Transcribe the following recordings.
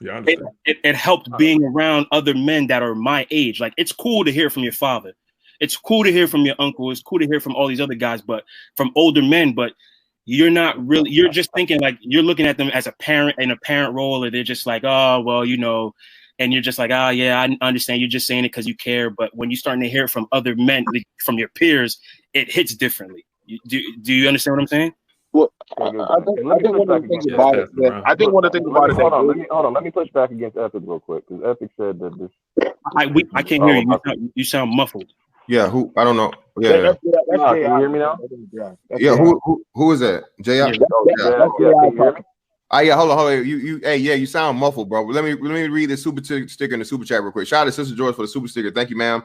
Yeah, I understand. It helped being around other men that are my age. Like, it's cool to hear from your father. It's cool to hear from your uncle. It's cool to hear from all these other guys, but from older men. But you're not really, you're just thinking like you're looking at them as a parent in a parent role, or they're just like, oh, well, you know, and you're just like, oh, yeah, I understand. You're just saying it because you care. But when you're starting to hear it from other men, from your peers, it hits differently. Do you understand what I'm saying? Well, I think one of the things about it. I think one of the things about it. Hold on. Let me push back against Epic real quick, because Epic said that this. I can't hear you. You sound muffled. Yeah, who? I don't know. Yeah. Can you hear me now? Yeah. Who is that? JR. Yeah. Can you hear me? Yeah, hold on. You sound muffled, bro. Let me read this super sticker in the super chat real quick. Shout out to Sister George for the super sticker. Thank you, ma'am.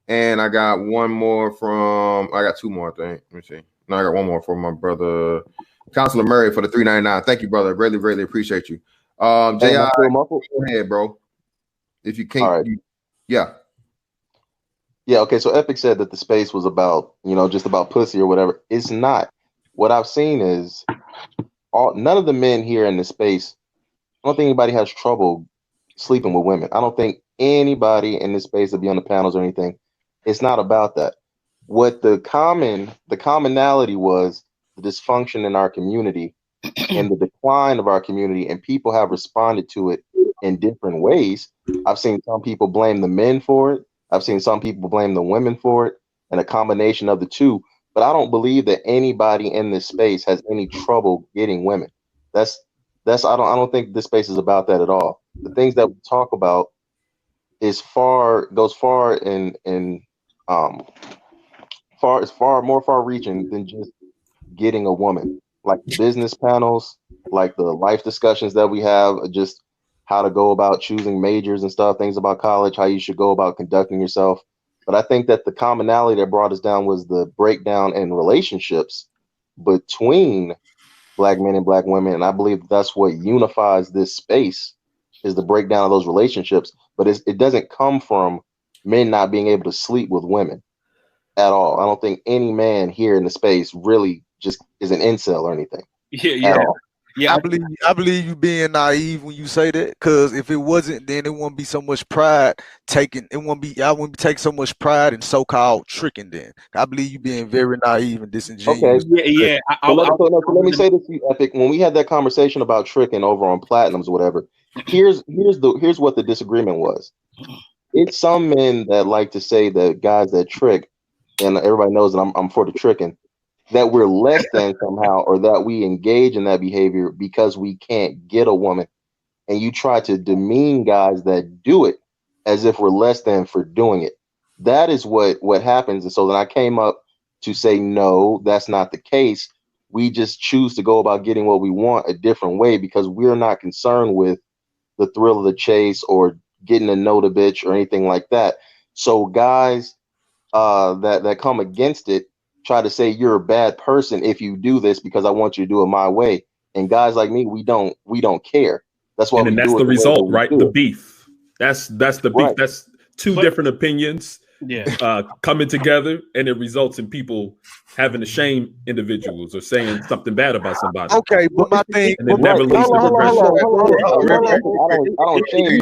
And I got one more I got two more, I think. Let me see. No, I got one more from my brother, Counselor Murray, for the $3.99. Thank you, brother. Really, really appreciate you. JR, go ahead, bro. If you can't, right. Yeah. Yeah, okay, so Epic said that the space was about, just about pussy or whatever. It's not. What I've seen is none of the men here in the space, I don't think anybody has trouble sleeping with women. I don't think anybody in this space that be on the panels or anything. It's not about that. What the commonality was the dysfunction in our community and the decline of our community, and people have responded to it in different ways. I've seen some people blame the men for it. I've seen some people blame the women for it, and a combination of the two. But I don't believe that anybody in this space has any trouble getting women. I don't think this space is about that at all. The things that we talk about goes far more far reaching than just getting a woman. Like the business panels, like the life discussions that we have, just how to go about choosing majors and stuff, things about college, how you should go about conducting yourself. But I think that the commonality that brought us down was the breakdown in relationships between Black men and Black women. And I believe that's what unifies this space, is the breakdown of those relationships. But it doesn't come from men not being able to sleep with women at all. I don't think any man here in the space really just is an incel or anything. Yeah. I believe you being naive when you say that, because if it wasn't, then it wouldn't be so much pride taken. I wouldn't be taking so much pride in so-called tricking. Then I believe you being very naive and disingenuous. Okay. Yeah. Let me say this to you, Epic. When we had that conversation about tricking over on Platinums or whatever, here's what the disagreement was. It's some men that like to say that guys that trick, and everybody knows that I'm for the tricking, that we're less than somehow, or that we engage in that behavior because we can't get a woman. And you try to demean guys that do it as if we're less than for doing it. That is what happens. And so then I came up to say, no, that's not the case. We just choose to go about getting what we want a different way, because we're not concerned with the thrill of the chase or getting to know the bitch or anything like that. So guys that come against it try to say you're a bad person if you do this because I want you to do it my way. And guys like me, we don't care. That's why. And that's the result, right? The beef. That's the beef. Right. That's two different opinions coming together, and it results in people having to shame individuals or saying something bad about somebody. Okay, but my thing, and it never leads to progression. I don't shame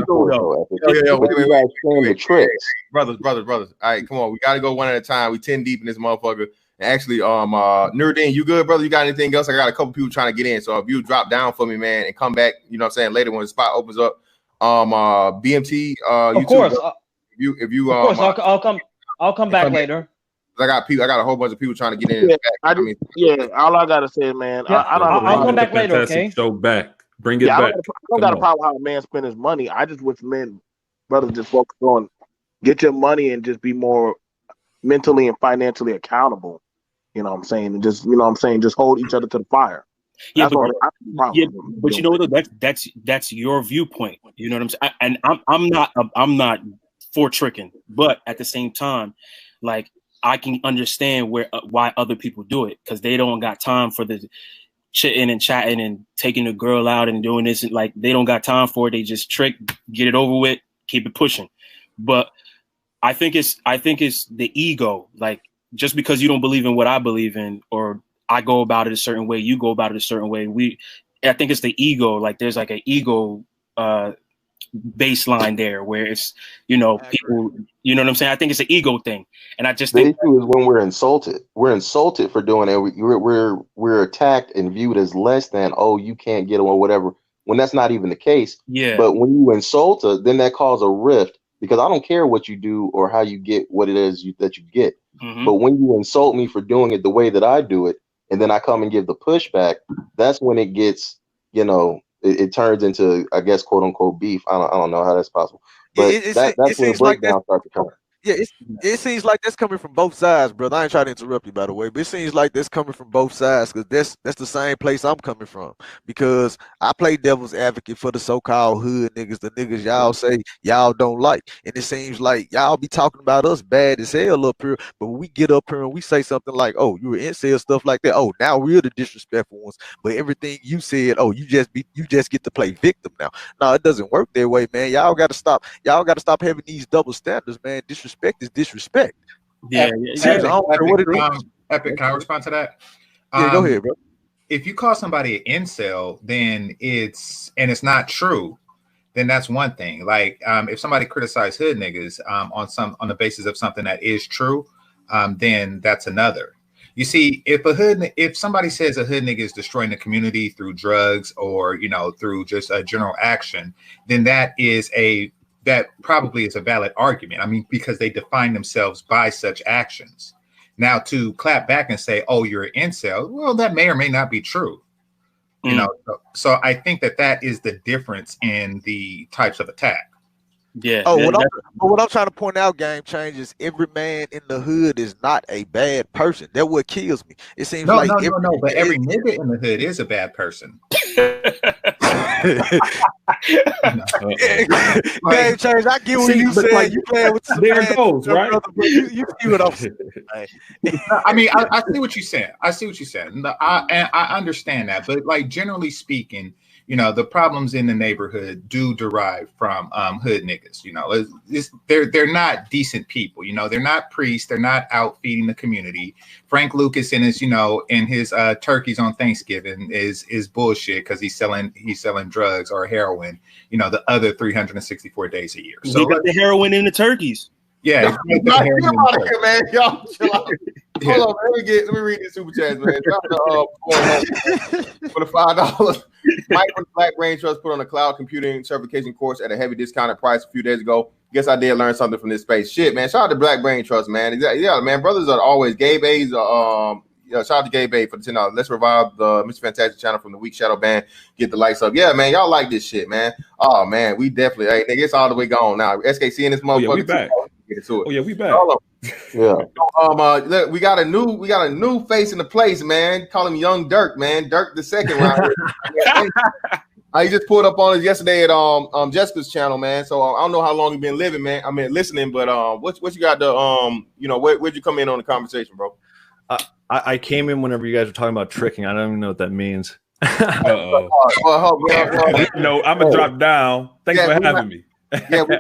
the tricks. Brothers. All right, come on. We got to go one at a time. We 10 deep in this motherfucker. And actually, Nuruddin, you good, brother? You got anything else? I got a couple people trying to get in. So if you drop down for me, man, and come back, you know what I'm saying, later when the spot opens up. BMT, of course. If you of course, I'll come back later. I got a whole bunch of people trying to get in. All I gotta say, man, I'll come back later. Okay. Show back. Bring it back. I don't got a problem how a man spend his money. I just wish brothers just focus on get your money and just be more mentally and financially accountable. You know what I'm saying? And just just hold each other to the fire. Yeah, but you know what? That's your viewpoint. You know what I'm saying? And I'm not for tricking, but at the same time, like, I can understand why other people do it, because they don't got time for the chitting and chatting and taking a girl out and doing this. And like, they don't got time for it. They just trick, get it over with, keep it pushing. But I think it's the ego. Like, just because you don't believe in what I believe in, or I go about it a certain way, you go about it a certain way. I think it's the ego. Like, there's like an ego baseline there where it's, people, you know what I'm saying? I think it's an ego thing. And I just the think issue is when we're insulted. We're insulted for doing it. We're attacked and viewed as less than, oh, you can't get it or whatever, when that's not even the case. Yeah. But when you insult us, then that causes a rift, because I don't care what you do or how you get what it is that you get. Mm-hmm. But when you insult me for doing it the way that I do it, and then I come and give the pushback, that's when it gets, it turns into, I guess, quote unquote beef. I don't know how that's possible, but that's when the breakdown starts to come. Yeah, it seems like that's coming from both sides, brother. I ain't trying to interrupt you, by the way, but it seems like that's coming from both sides, because that's the same place I'm coming from. Because I play devil's advocate for the so-called hood niggas, the niggas y'all say y'all don't like, and it seems like y'all be talking about us bad as hell up here, but when we get up here and we say something like, "Oh, you were incel," stuff like that. Oh, now we're the disrespectful ones. But everything you said, oh, you just get to play victim now. No, it doesn't work that way, man. Y'all got to stop. Y'all got to stop having these double standards, man. Disrespect is disrespect. Yeah. Epic, can I respond to that? Yeah, go ahead, bro. If you call somebody an incel, then it's not true, then that's one thing. Like, if somebody criticizes hood niggas on the basis of something that is true, then that's another. You see, if somebody says a hood nigga is destroying the community through drugs or through just a general action, then that probably is a valid argument. I mean, because they define themselves by such actions. Now, to clap back and say, "Oh, you're an incel," well, that may or may not be true. So I think that is the difference in the types of attack. Yeah. Oh, what I'm trying to point out, Game Change, is every man in the hood is not a bad person. That's what kills me. It seems but every nigga in the hood is a bad person. Game Change, I get what you said. Like, you playing with some there it goes, right? You see what I'm saying. I mean, I see what you're saying. I understand that, but like generally speaking, the problems in the neighborhood do derive from hood niggas. They're not decent people. They're not priests. They're not out feeding the community. Frank Lucas and his turkeys on Thanksgiving is bullshit because he's selling drugs or heroin. The other 364 days a year. So he got the heroin in the turkees. Yeah, get out of here, man. Y'all chill out. Hold on, let me read these super chats, man. For the $5. Mike from the Black Brain Trust put on a cloud computing certification course at a heavy discounted price a few days ago. Guess I did learn something from this space. Shit, man. Shout out to Black Brain Trust, man. Yeah, man. Brothers are always Gabe A's. Shout out to Gabe A for the $10. Let's revive the Mr. Fantastic channel from the Weak Shadow Band. Get the lights up. Yeah, man. Y'all like this shit, man. Oh man, we definitely. Hey, nigga, it's all the way gone now. SKC in this motherfucker. Yeah, we back. Get into it. Oh yeah, we back. Yeah. We got a new face in the place, man. Call him Young Dirk, man. Dirk the second round. He just pulled up on us yesterday at Jessica's channel, man. So I don't know how long you've been living, man. I mean, listening, but what you got to where'd you come in on the conversation, bro? I came in whenever you guys were talking about tricking. I don't even know what that means. No, I'm gonna drop down. Thanks for having me. Yeah, man.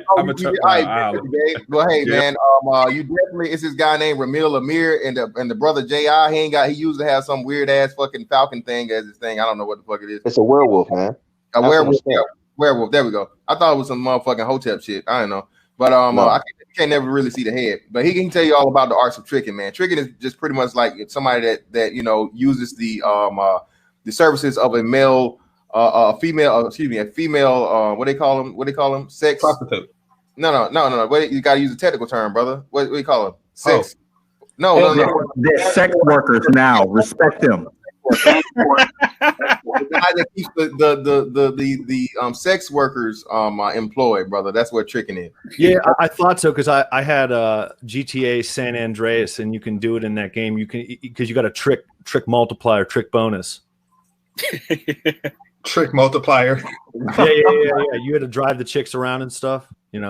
You definitely, it's this guy named Ramil Amir and the brother J.I. He used to have some weird ass fucking falcon thing as his thing. I don't know what the fuck it is. It's a werewolf, man. A werewolf. Yeah, werewolf. There we go. I thought it was some motherfucking Hotep shit. I don't know. But I can't never really see the head. But he can tell you all about the arts of tricking, man. Tricking is just pretty much like somebody that uses the services of a male. A female. What they call them? Sex prostitute. No. You got to use a technical term, brother. What do you call them? Sex. No. They're sex workers now. Respect them. The guy that keeps the sex workers employed, brother. That's what tricking is. Yeah, I thought so because I had GTA San Andreas, and you can do it in that game. You can because you got a trick multiplier, trick bonus. Trick multiplier. Yeah. You had to drive the chicks around and stuff, Yeah,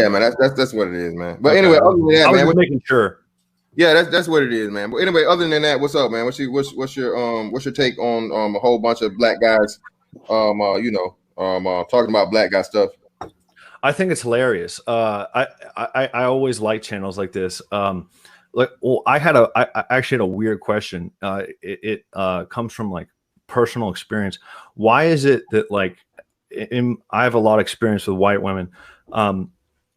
man. That's what it is, man. But anyway, other than that, I was man, making sure. Yeah, that's what it is, man. But anyway, other than that, what's up, man? What's your take on a whole bunch of black guys, talking about black guy stuff? I think it's hilarious. I always like channels like this. I actually had a weird question. It comes from like personal experience. Why is it that like I have a lot of experience with white women.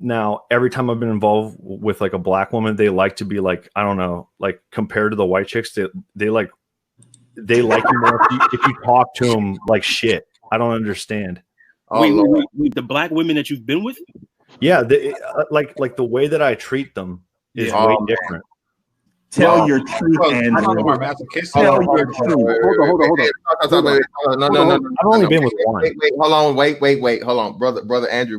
Now, every time I've been involved with like a black woman, they like to be like, I don't know, like compared to the white chicks, they like you more if you talk to them like shit. I don't understand. Wait, the black women that you've been with? Yeah, like the way that I treat them is way different. Tell your truth, Andrew. Tell your truth. Hold on. No. I've only been with one. Wait. Hold on, brother Andrew.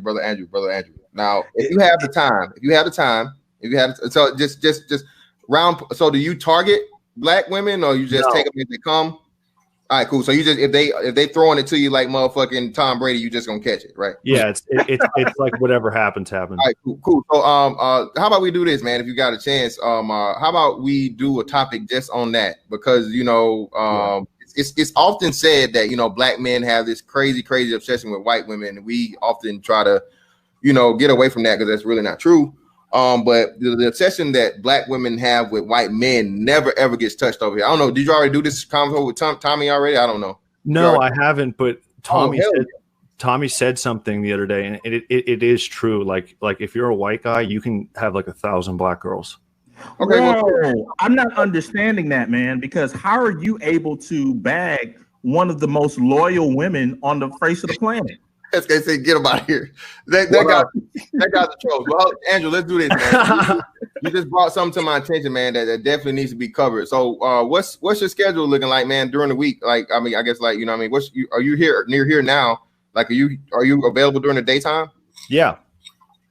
Now, if you have the time, so just round. So, do you target black women, or you just take them as they come? All right, cool. So you just if they throwing it to you like motherfucking Tom Brady, you just gonna catch it, right? Yeah, it's like whatever happens. All right, cool. So how about we do this, man? If you got a chance, how about we do a topic just on that? Because it's often said that black men have this crazy obsession with white women, and we often try to get away from that because that's really not true. But the obsession that black women have with white men never ever gets touched over here. I don't know. Did you already do this convo with Tommy already? I don't know. No, I haven't. But Tommy said something the other day, and it is true. Like if you're a white guy, you can have like 1,000 black girls. Okay, well, I'm not understanding that, man. Because how are you able to bag one of the most loyal women on the face of the planet? They say get them out of here. That guy's the troll. Well, Andrew, let's do this, man. You just brought something to my attention, man, that definitely needs to be covered. So, what's your schedule looking like, man, during the week? Like, I mean, I guess like are you near here now? Like, are you available during the daytime? Yeah.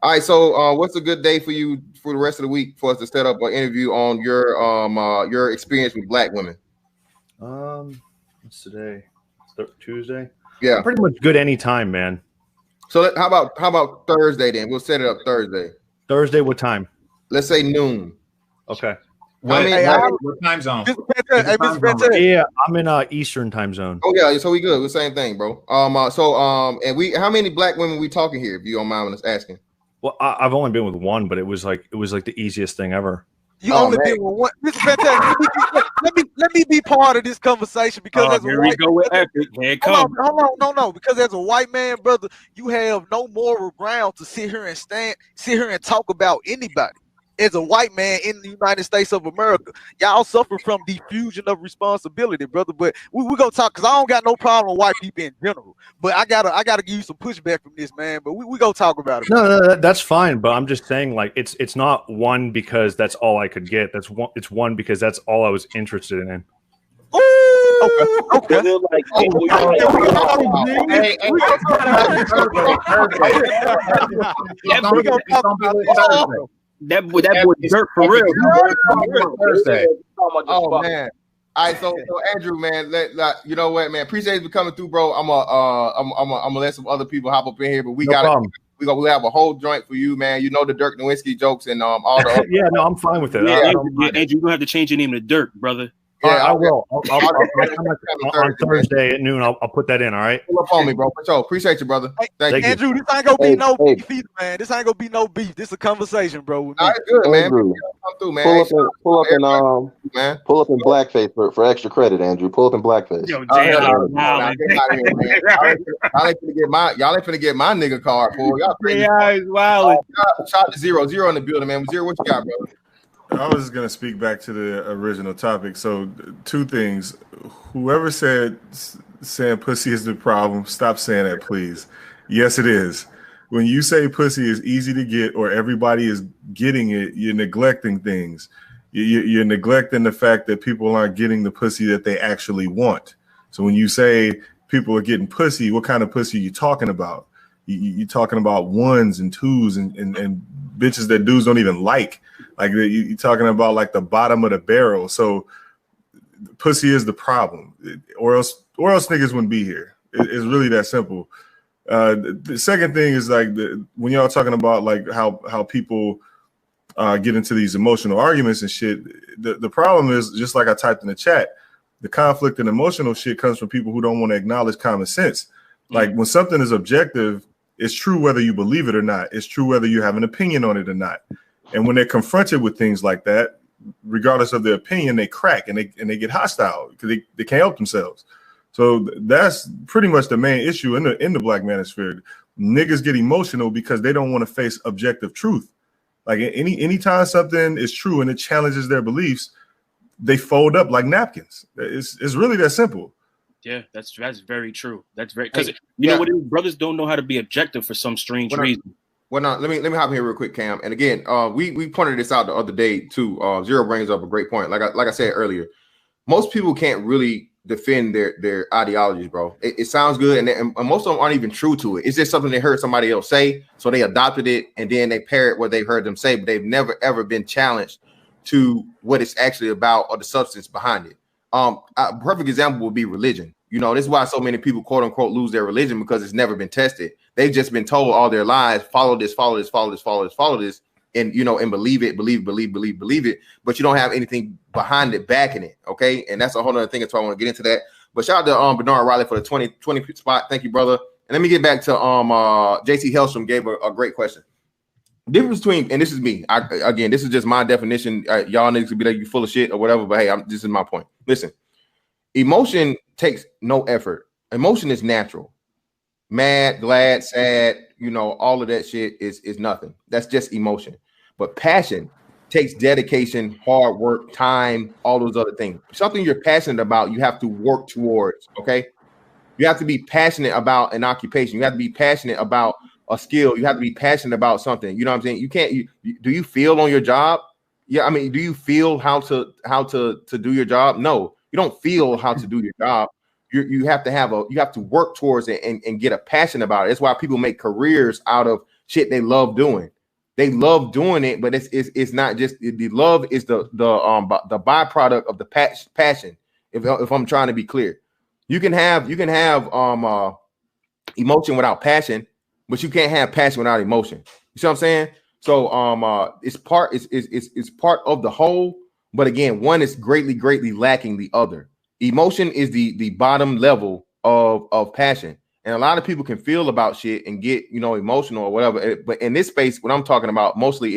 All right. So, what's a good day for you for the rest of the week for us to set up an interview on your experience with black women? What's today? Tuesday. Yeah, I'm pretty much good anytime, man. So how about Thursday then? We'll set it up Thursday. Thursday, what time? Let's say noon. Okay. What time zone? Yeah, I'm in Eastern time zone. Oh yeah, so we good. We're the same thing, bro. And how many black women we talking here? If you don't mind us asking. Well, I've only been with one, but it was like the easiest thing ever. You only been with one. This is fantastic. Let me be part of this conversation because as a white no, because as a white man, brother, you have no moral ground to sit here and talk about anybody. As a white man in the United States of America, y'all suffer from diffusion of responsibility, brother. But we gonna talk because I don't got no problem with white people in general. But I gotta give you some pushback from this, man. But we gonna talk about it. No, that's fine. But I'm just saying, like, it's not one because that's all I could get. It's one because that's all I was interested in. Okay. That boy dirt for real. Oh man. All right, so Andrew, man, you know what, man? Appreciate you coming through, bro. I'm gonna let some other people hop up in here, but we'll have a whole joint for you, man. You know the Dirk Nowitzki jokes and all the other yeah, no, I'm fine with it. Andrew, you're gonna have to change your name to Dirk, brother. Yeah, I will. I'll on Thursday at noon. I'll put that in. All right. Pull up on me, bro. Appreciate you, brother. Thank you. Andrew, this ain't gonna be no beef either, man. This ain't gonna be no beef. This is a conversation, bro. All right, good, man. Andrew, come through, man. Pull up in blackface for extra credit, Andrew. Pull up in blackface. Yo, y'all ain't finna get my nigga card, fool. Y'all crazy. Wow. Shot to 0 in the building, man. 0, what you got, brother? I was going to speak back to the original topic. So, two things. Whoever saying pussy is the problem, stop saying that, please. Yes, it is. When you say pussy is easy to get or everybody is getting it, you're neglecting things. You're neglecting the fact that people aren't getting the pussy that they actually want. So when you say people are getting pussy, what kind of pussy are you talking about? You're talking about ones and twos and bitches that dudes don't even like. Like you're talking about like the bottom of the barrel. So pussy is the problem, or else niggas wouldn't be here. It's really that simple. The second thing is like when y'all talking about like how people get into these emotional arguments and shit. The problem is, just like I typed in the chat, the conflict and emotional shit comes from people who don't want to acknowledge common sense. Like when something is objective, it's true whether you believe it or not. It's true whether you have an opinion on it or not. And when they're confronted with things like that, regardless of their opinion, they crack and they get hostile because they can't help themselves. So that's pretty much the main issue in the black manosphere. Niggas get emotional because they don't want to face objective truth. Like anytime something is true and it challenges their beliefs, they fold up like napkins. It's really that simple. Yeah, that's very true. That's very, because you know what it is? Brothers don't know how to be objective for some strange reason. Well, now let me hop in here real quick, Cam. And again, we pointed this out the other day too. Zero brings up a great point. Like I said earlier, most people can't really defend their ideologies, bro. It sounds good, and most of them aren't even true to it. It's just something they heard somebody else say, so they adopted it, and then they parrot what they heard them say, but they've never ever been challenged to what it's actually about or the substance behind it. A perfect example would be religion. You know, this is why so many people, quote unquote, lose their religion, because it's never been tested. They've just been told all their lives, follow this, follow this, follow this, follow this, follow this, and and believe it, believe it, but you don't have anything behind it, backing it. Okay, and that's a whole other thing. So I want to get into that. But shout out to Bernard Riley for the 20 spot. Thank you, brother. And let me get back to JC Hellstrom gave a great question. Difference between, and this is me. Again, this is just my definition. Y'all niggas could be like, you full of shit or whatever, but hey, this is my point. Listen, emotion takes no effort. Emotion is natural. Mad, glad, sad, all of that shit is nothing. That's just emotion. But passion takes dedication, hard work, time, all those other things. Something you're passionate about, you have to work towards, okay? You have to be passionate about an occupation. You have to be passionate about a skill. You have to be passionate about something. You know what I'm saying? You can't, do you feel on your job? Yeah, I mean, do you feel how to do your job? No, you don't feel how to do your job. You have to work towards it and get a passion about it. That's why people make careers out of shit they love doing. They love doing it, but it's not just the love is the byproduct of the passion. If I'm trying to be clear, you can have emotion without passion, but you can't have passion without emotion. You see what I'm saying? So it's part of the whole, but again, one is greatly lacking the other. Emotion is the bottom level of passion. And a lot of people can feel about shit and get, emotional or whatever. But in this space, what I'm talking about mostly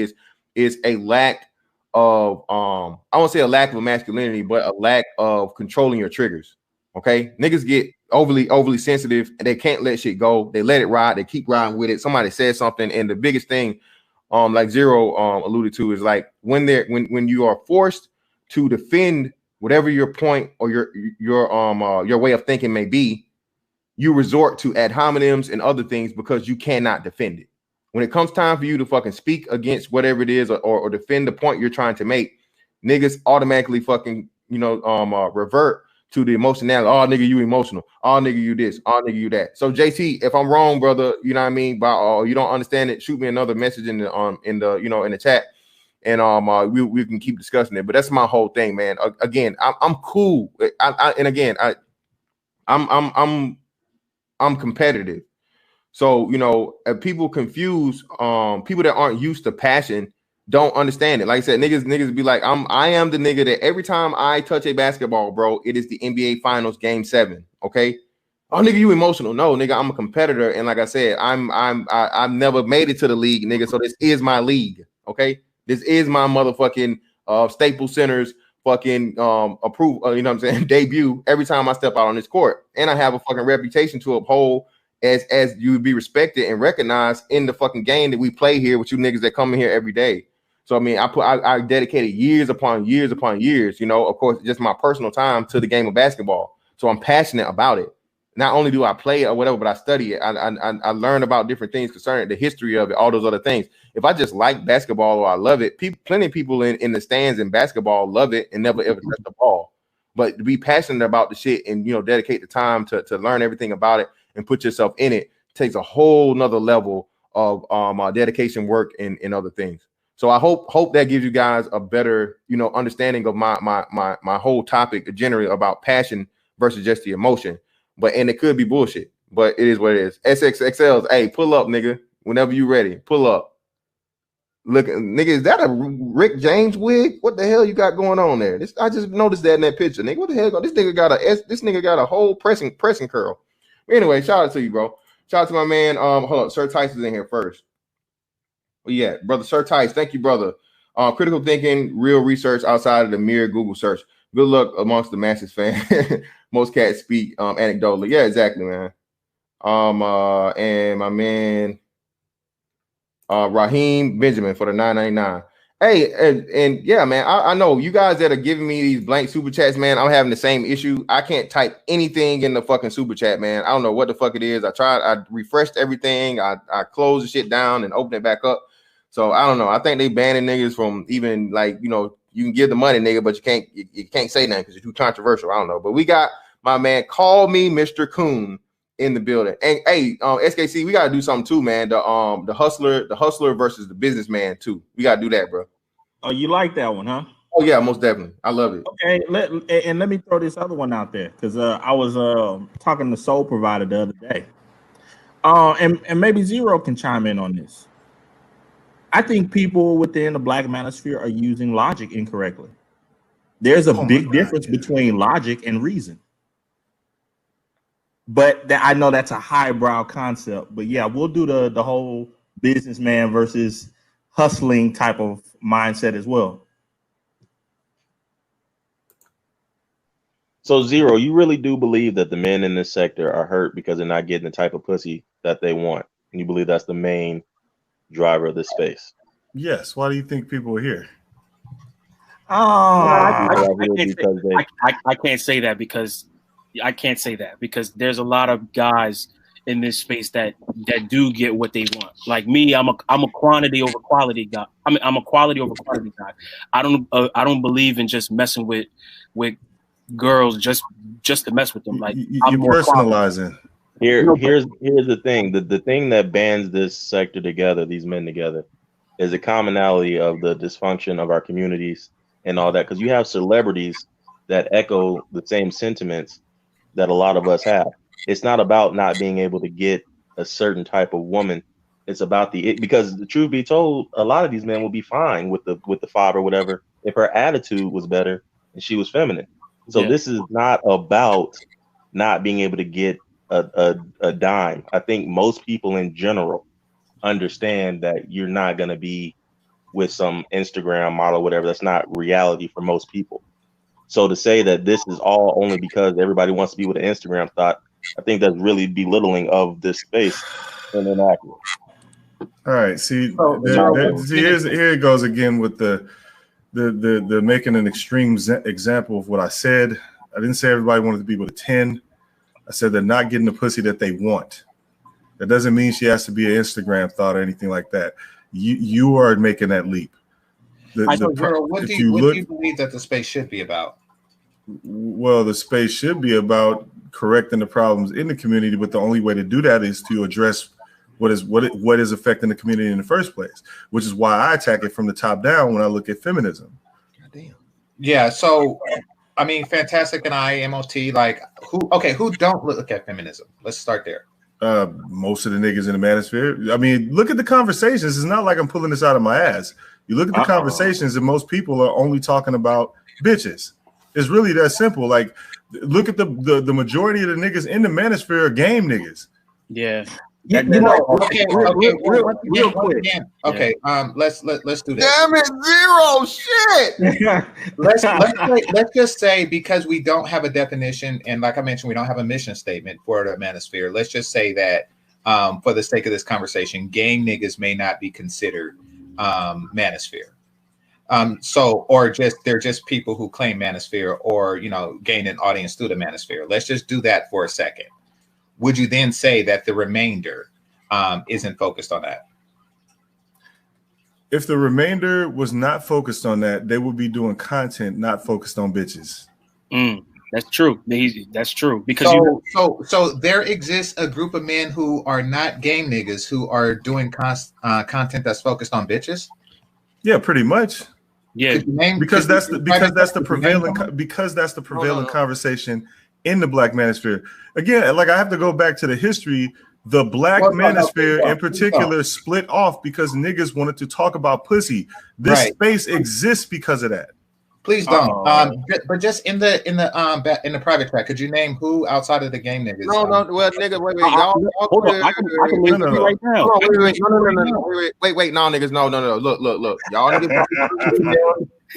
is a lack of, I won't say a lack of masculinity, but a lack of controlling your triggers. Okay. Niggas get overly sensitive and they can't let shit go. They let it ride. They keep riding with it. Somebody says something. And the biggest thing, like Zero alluded to, is like when you are forced to defend whatever your point or your way of thinking may be, you resort to ad hominems and other things because you cannot defend it. When it comes time for you to fucking speak against whatever it is or defend the point you're trying to make, niggas automatically fucking, revert to the emotionality. Oh, nigga, you emotional. Oh, nigga, you this. Oh, nigga, you that. So JT, if I'm wrong, brother, you know what I mean? You don't understand it, shoot me another message in the chat. And we can keep discussing it. But that's my whole thing, man. Again, I'm cool. I'm competitive. So, if people confuse, people that aren't used to passion don't understand it. Like I said, niggas be like, I am the nigga that every time I touch a basketball, bro, it is the NBA Finals Game 7. Okay. Oh, nigga, you emotional? No, nigga, I'm a competitor, and like I said, I've never made it to the league, nigga. So this is my league. Okay, this is my motherfucking Staples Center's fucking debut every time I step out on this court, and I have a fucking reputation to uphold as you would be respected and recognized in the fucking game that we play here with you niggas that come in here every day. So I mean, I dedicated years upon years, of course, just my personal time to the game of basketball. So I'm passionate about it. Not only do I play it or whatever, but I study it. I learn about different things concerning the history of it, all those other things. If I just like basketball or I love it, plenty of people in the stands in basketball love it and never ever touch the ball. But to be passionate about the shit and dedicate the time to learn everything about it and put yourself in it takes a whole nother level of dedication, work, and other things. So I hope that gives you guys a better understanding of my whole topic generally about passion versus just the emotion. And it could be bullshit, but it is what it is. SXXLs, hey, pull up, nigga. Whenever you ready, pull up. Look, nigga, is that a Rick James wig? What the hell you got going on there? I just noticed that in that picture, nigga. What the hell? This nigga got a whole pressing curl. Anyway, shout out to you, bro. Shout out to my man. Hold up, Sir Tice is in here first. Well, yeah, brother Sir Tice, thank you, brother. Critical thinking, real research outside of the mere Google search. Good luck amongst the masses, fan. most cats speak anecdotally. Yeah, exactly, man. And my man Raheem Benjamin for the $9.99. Hey, and yeah, man, I know you guys that are giving me these blank super chats, man. I'm having the same issue. I can't type anything in the fucking super chat, man. I don't know what the fuck it is. I refreshed everything. I closed the shit down and opened it back up. So I don't know. I think they banning niggas from even like, you know, you can give the money, nigga, but you can't say nothing because it's too controversial. I don't know. But we got my man, call me Mr. Coon, in the building. And hey, SKC, we gotta do something too, man. The hustler versus the businessman too. We gotta do that, bro. Oh, you like that one, huh? Oh yeah, most definitely. I love it. Okay, let me throw this other one out there because I was talking to Soul Provider the other day. And maybe Zero can chime in on this. I think people within the Black Manosphere are using logic incorrectly. There's a big difference between logic and reason. But I know that's a highbrow concept. But yeah, we'll do the whole businessman versus hustling type of mindset as well. So Zero, you really do believe that the men in this sector are hurt because they're not getting the type of pussy that they want? And you believe that's the main driver of this space? Yes. Why do you think people are here? I can't say that because there's a lot of guys in this space that do get what they want. Like me, I'm a quantity over quality guy. I'm a quality over quantity guy. I don't believe in just messing with girls just to mess with them. Like you're personalizing. Here's the thing. The thing that bands this sector together, these men together, is a commonality of the dysfunction of our communities and all that. Because you have celebrities that echo the same sentiments that a lot of us have. It's not about not being able to get a certain type of woman. It's about because the truth be told, a lot of these men will be fine with the 5 or whatever if her attitude was better and she was feminine. So This is not about not being able to get a dime. I think most people in general understand that you're not going to be with some Instagram model, whatever. That's not reality for most people. So to say that this is all only because everybody wants to be with an Instagram thought, I think that's really belittling of this space and inaccurate. All right, see, here it goes again with the making an extreme example of what I said. I didn't say everybody wanted to be with a 10. I said they're not getting the pussy that they want. That doesn't mean she has to be an Instagram thought or anything like that. You are making that leap. What do you believe that the space should be about? Well, the space should be about correcting the problems in the community, but the only way to do that is to address what is affecting the community in the first place, which is why I attack it from the top down when I look at feminism. Goddamn. Yeah, so I mean, Fantastic and I, MOT, like who don't look at feminism? Let's start there. Most of the niggas in the manosphere. I mean, look at the conversations. It's not like I'm pulling this out of my ass. You look at the conversations, and most people are only talking about bitches. It's really that simple. Like, look at the majority of the niggas in the manosphere are game niggas. Yeah. Real quick. Okay, let's do this. Damn it, Zero shit. let's just say, because we don't have a definition, and like I mentioned, we don't have a mission statement for the manosphere. Let's just say that for the sake of this conversation, gang niggas may not be considered manosphere. They're just people who claim manosphere or gain an audience through the manosphere. Let's just do that for a second. Would you then say that the remainder isn't focused on that? If the remainder was not focused on that, they would be doing content not focused on bitches. That's true. That's true. Because so there exists a group of men who are not game niggas who are doing content that's focused on bitches. Yeah, pretty much. Yeah, because that's the prevailing conversation in the Black Manosphere. Again, like I have to go back to the history. The Black Manosphere in particular split off because niggas wanted to talk about pussy. This space exists because of that. Please don't. But just in the private chat, could you name who outside of the game niggas? No. Well, nigga, wait. Y'all, hold on. I can name you right now. No, wait. No, niggas. No. Look. Y'all niggas.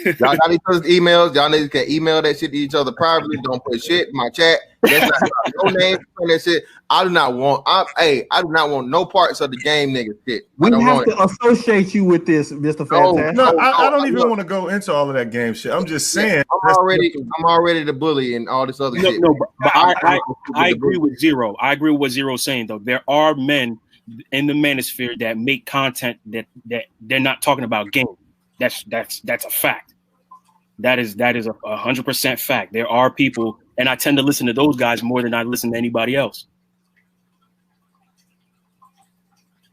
Y'all got each other's emails. Y'all niggas can email that shit to each other privately. Don't put shit in my chat. That's not no name on that shit. I do not want. I do not want no parts of the game, nigga. Shit. We have to associate you with this, Mr. Fantastic. No, I don't even want to go into all of that game shit. I'm just saying. I'm already the bully and all this other shit. No, but I agree with Zero. I agree with what Zero's saying though. There are men in the manosphere that make content that they're not talking about game. That's a fact. That is 100% fact. There are people, and I tend to listen to those guys more than I listen to anybody else.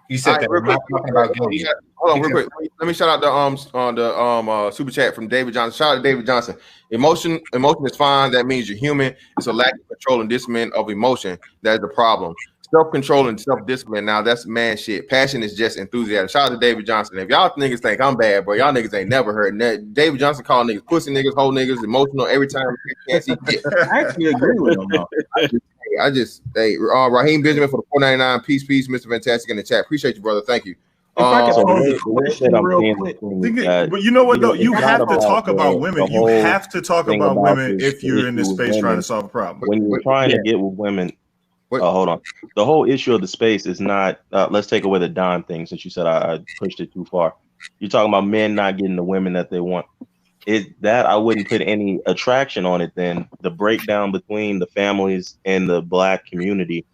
You said that. Hold on, real quick. Let me shout out the super chat from David Johnson. Shout out to David Johnson. Emotion is fine. That means you're human. It's a lack of control and discipline of emotion that is the problem. Self-control and self-discipline. Now that's man shit. Passion is just enthusiasm. Shout out to David Johnson. If y'all niggas think I'm bad, bro, y'all niggas ain't never heard that. David Johnson called niggas pussy niggas, whole niggas, emotional every time. I actually agree with him though. Raheem Benjamin for the $4.99. Peace, Mr. Fantastic in the chat. Appreciate you, brother. Thank you. But you know what though? You have to talk about women. You have to talk about women if you're in this space trying to solve a problem. When you're trying to get with women. Hold on. The whole issue of the space is not. Let's take away the Don thing, since you said I pushed it too far. You're talking about men not getting the women that they want. I wouldn't put any attraction on it. Then the breakdown between the families and the Black community,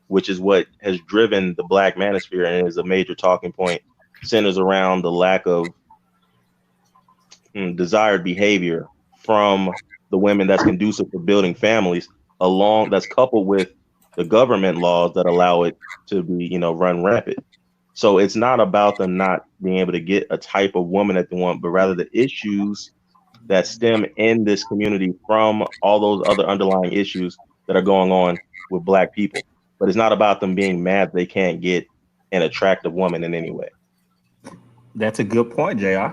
which is what has driven the Black manosphere and is a major talking point, centers around the lack of desired behavior from the women that's conducive to building families, that's coupled with the government laws that allow it to be, run rampant. So it's not about them not being able to get a type of woman that they want, but rather the issues that stem in this community from all those other underlying issues that are going on with Black people. But it's not about them being mad they can't get an attractive woman in any way. That's a good point, JR.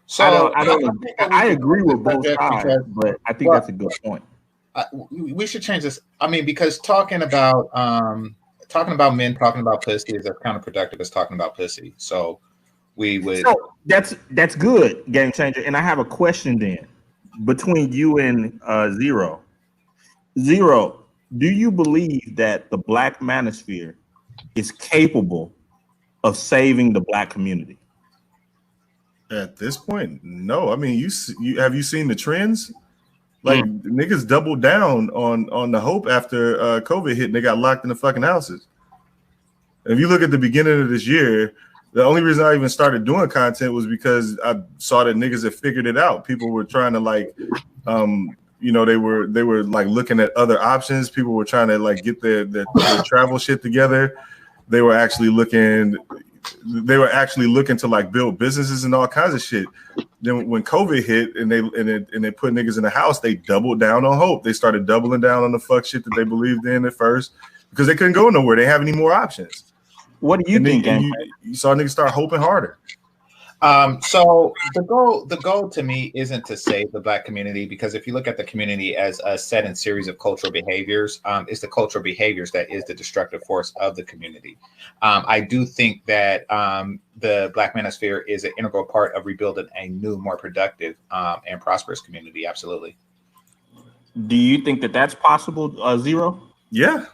So I agree with both sides, but I think that's a good point. We should change this. I mean, because talking about men talking about pussy is as counterproductive as talking about pussy. So we would. So that's good, game changer. And I have a question then between you and Zero. Zero, do you believe that the Black manosphere is capable of saving the Black community? At this point, no. I mean, you have you seen the trends? Like niggas doubled down on the hope after COVID hit and they got locked in the fucking houses. If you look at the beginning of this year, the only reason I even started doing content was because I saw that niggas had figured it out. People were trying to they were like looking at other options. People were trying to like get their travel shit together. They were actually looking to like build businesses and all kinds of shit. Then when COVID hit and they put niggas in the house, they doubled down on hope. They started doubling down on the fuck shit that they believed in at first because they couldn't go nowhere. They didn't have any more options. What do you think? You saw niggas start hoping harder. So the goal to me isn't to save the Black community, because if you look at the community as a set and series of cultural behaviors, it's the cultural behaviors that is the destructive force of the community. I do think that the Black manosphere is an integral part of rebuilding a new, more productive and prosperous community. Absolutely. Do you think that that's possible, Zero? Yeah,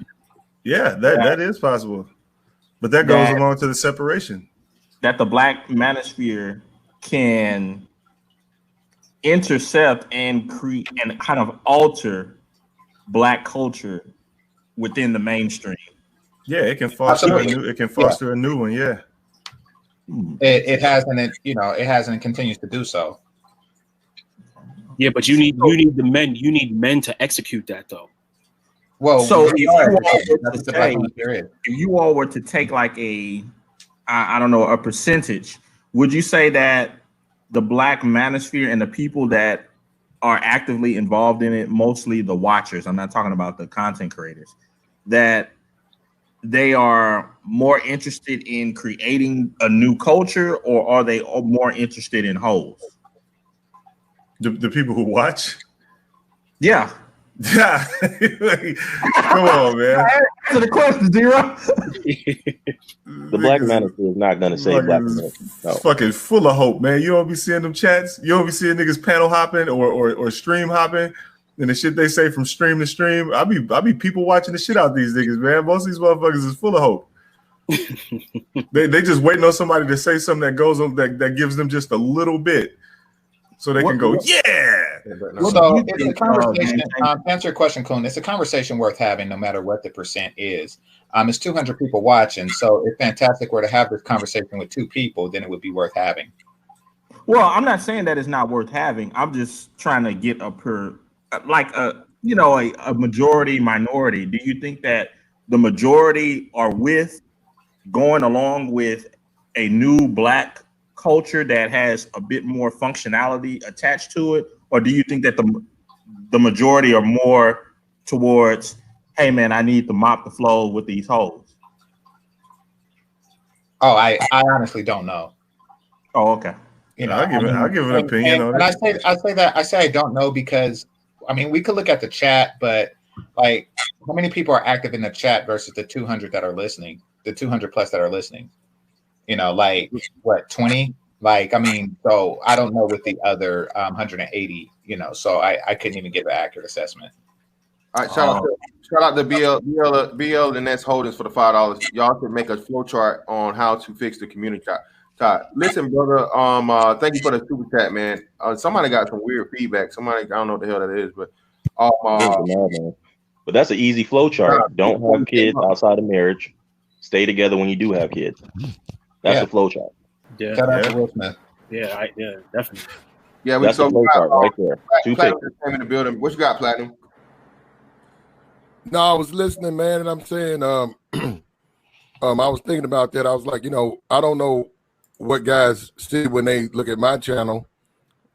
that is possible, but that goes along to the separation. That the Black manosphere can intercept and create and kind of alter Black culture within the mainstream. Yeah, it can foster a new one. Yeah, it has, and it has and continues to do so. Yeah, but you need the men to execute that though. Well, so if you all were to take like a percentage, would you say that the Black manosphere and the people that are actively involved in it, mostly the watchers, I'm not talking about the content creators, that they are more interested in creating a new culture, or are they more interested in hoes? The people who watch? Yeah. Yeah. Come on, man. answer the question, Zero. The Black Manosphere is not gonna say Black America. No. Fucking full of hope, man. You don't be seeing them chats. You don't be seeing niggas panel hopping or stream hopping, and the shit they say from stream to stream. I be people watching the shit out these niggas, man. Most of these motherfuckers is full of hope. they just waiting on somebody to say something that goes on that gives them just a little bit, so they can go, yeah. So it's a conversation. To answer your question, Kuhn, it's a conversation worth having, no matter what the percent is. It's 200 people watching, so if Fantastic were to have this conversation with 2 people, then it would be worth having. Well, I'm not saying that it's not worth having. I'm just trying to get a majority minority. Do you think that the majority are going along with a new Black culture that has a bit more functionality attached to it, or do you think that the majority are more towards, hey man, I need to mop the floor with these hoes? Oh, I honestly don't know. Oh, okay. You know, I'll give an opinion on it. I say I don't know because I mean we could look at the chat, but like how many people are active in the chat versus the 200 that are listening, the 200 plus that are listening? You know, like what, 20? Like, I mean, so I don't know with the other 180, you know, so I couldn't even give an accurate assessment. All right, shout out to BL and that's Holdings for the $5. Y'all can make a flow chart on how to fix the community chat. Listen, brother, thank you for the super chat, man. Somebody got some weird feedback. Somebody, I don't know what the hell that is, but but that's an easy flow chart. Don't have kids outside of marriage. Stay together when you do have kids. That's a flow chart. Yeah, shout out to Will Smith. Yeah, definitely. Yeah, that's a flow chart right there. Platinum came in the building. What you got, Platinum? No, I was listening, man, and I'm saying, I was thinking about that. I was like, you know, I don't know what guys see when they look at my channel,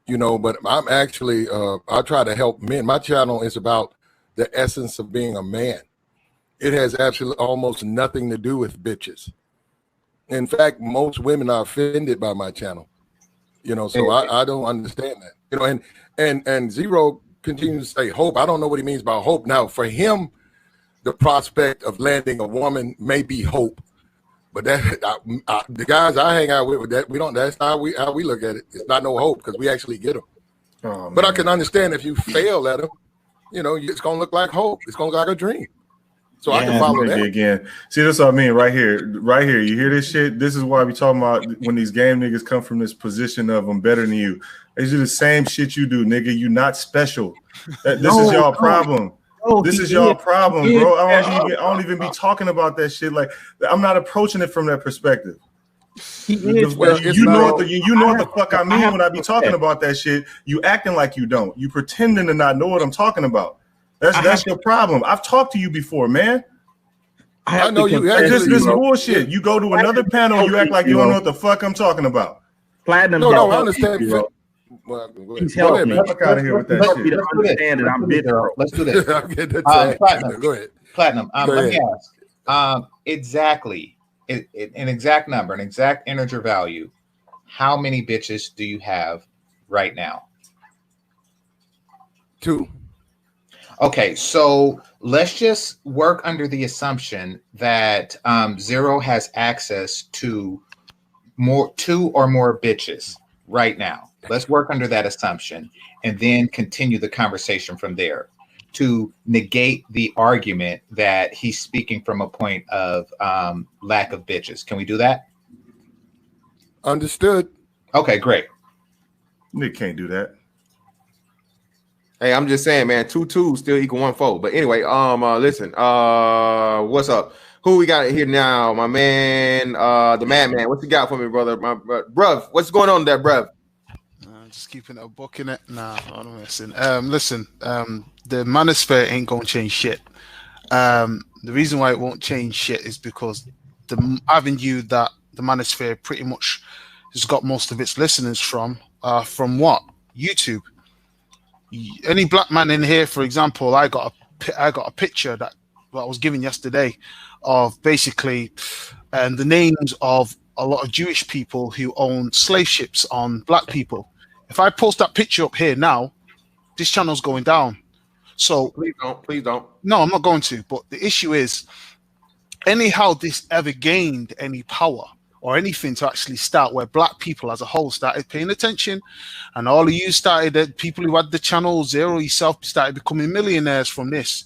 you know, but I'm actually, I try to help men. My channel is about the essence of being a man. It has absolutely almost nothing to do with bitches. In fact, most women are offended by my channel, you know, so I don't understand that, you know, and Zero continues to say hope. I don't know what he means by hope. Now, for him, the prospect of landing a woman may be hope, but that the guys I hang out with that we don't. That's how we look at it. It's not no hope because we actually get them. Oh, but I can understand if you fail at them, you know, it's gonna look like hope. It's gonna look like a dream. So I can follow that again. See, that's what I mean right here. You hear this shit? This is why we talking about when these game niggas come from this position of I'm better than you. They do the same shit you do, nigga. You not special. This is y'all problem. This is y'all problem, bro. I don't even be talking about that shit. Like I'm not approaching it from that perspective. You know what the fuck I mean when I be talking about that shit. You acting like you don't. You pretending to not know what I'm talking about. That's your problem. I've talked to you before, man. I know you. This bullshit. You go to another panel, you act like you don't know what the fuck I'm talking about. Platinum. No, I understand. He's helping me. Fuck out of here with that shit. Understand that I'm bitter. Let's do this. Platinum. Go ahead. Platinum. Let me ask. Exactly. An exact number, an exact integer value. How many bitches do you have right now? 2. Okay, so let's just work under the assumption that Zero has access to 2 or more bitches right now. Let's work under that assumption and then continue the conversation from there to negate the argument that he's speaking from a point of lack of bitches. Can we do that? Understood. Okay, great. Nick can't do that. Hey, I'm just saying, man, 2 2s still equal 1 4. But anyway, listen, what's up? Who we got here now? My man, the madman. What you got for me, brother? My bruv, what's going on there, bruv? Just keeping a book in it. Nah, I'm messing. Listen, the Manosphere ain't gonna change shit. The reason why it won't change shit is because the avenue that the Manosphere pretty much has got most of its listeners from what? YouTube. Any black man in here, for example, I got a picture that I was given yesterday of basically the names of a lot of Jewish people who own slave ships on black people. If I post that picture up here now, this channel's going down. So please don't. No, I'm not going to. But the issue is, anyhow this ever gained any power or anything to actually start where black people as a whole started paying attention, and all of you started, people who had the channel, Zero yourself, started becoming millionaires from this,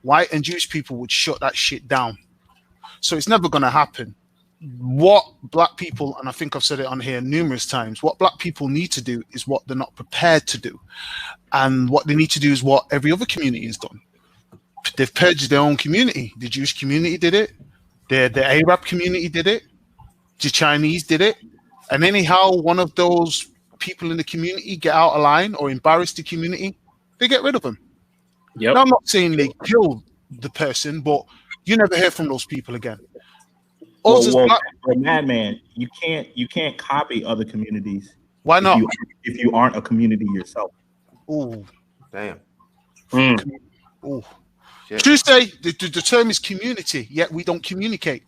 white and Jewish people would shut that shit down. So it's never going to happen. What black people, and I think I've said it on here numerous times, what black people need to do is what they're not prepared to do. And what they need to do is what every other community has done. They've purged their own community. The Jewish community did it. The Arab community did it. The Chinese did it. And anyhow, one of those people in the community get out of line or embarrass the community, they get rid of them. Yep. Now, I'm not saying they kill the person, but you never hear from those people again. Madman, you can't copy other communities. Why not? If you aren't a community yourself. Ooh, damn. Ooh. Tuesday, the term is community, yet we don't communicate.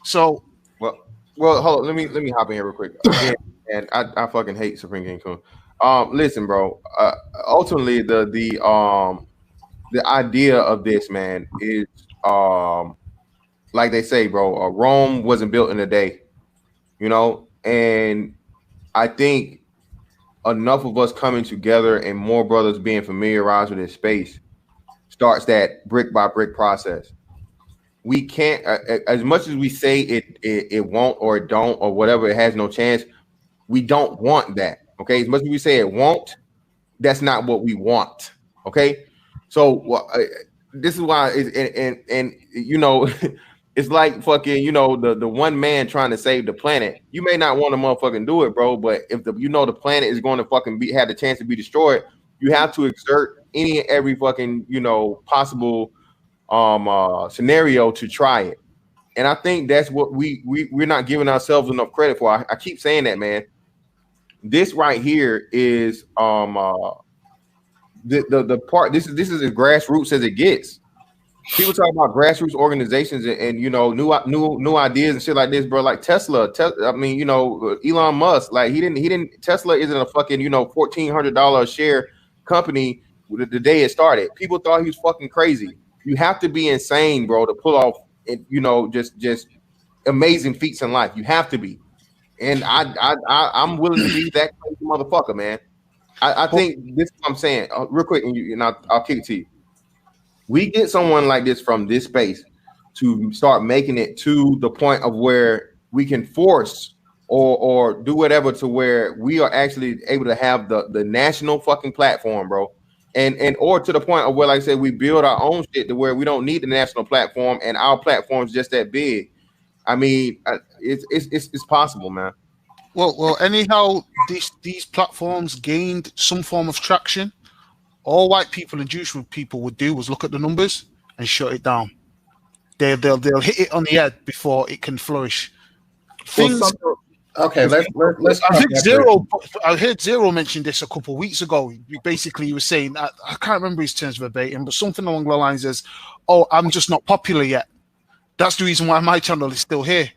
So, well, hold on. Let me hop in here real quick. And I fucking hate Supreme King Kun. Listen, bro. Ultimately, the idea of this, man, is like they say, bro. Rome wasn't built in a day, you know. And I think enough of us coming together and more brothers being familiarized with this space starts that brick by brick process. We can't, as much as we say it won't or it don't or whatever, it has no chance. We don't want that. Okay, as much as we say it won't, that's not what we want. Okay, so this is why, and you know, it's like fucking, you know, the one man trying to save the planet. You may not want to motherfucking do it, bro, but if the planet is going to fucking have the chance to be destroyed, you have to exert any and every fucking, you know, possible scenario to try it. And I think that's what we're not giving ourselves enough credit for. I keep saying that, man. This right here is the part. This is as grassroots as it gets. People talk about grassroots organizations and you know new ideas and shit like this, bro. Like Tesla. I mean, you know, Elon Musk. Like he didn't. Tesla isn't a fucking, you know, $1,400 a share company the day it started. People thought he was fucking crazy. You have to be insane, bro, to pull off, you know, just amazing feats in life. You have to be. And I'm willing to be that crazy motherfucker, man. I think this is what I'm saying real quick, and I'll kick it to you. We get someone like this from this space to start making it to the point of where we can force or do whatever to where we are actually able to have the national fucking platform, bro. And or to the point of where, like I said, we build our own shit to where we don't need the national platform and our platform's just that big. I mean, it's possible, man. Well, anyhow, these platforms gained some form of traction. All white people and Jewish people would do was look at the numbers and shut it down. They'll hit it on the head before it can flourish. Okay, let's. I heard Zero mention this a couple of weeks ago. He was saying, I can't remember his terms verbatim, but something along the lines as, "Oh, I'm just not popular yet. That's the reason why my channel is still here."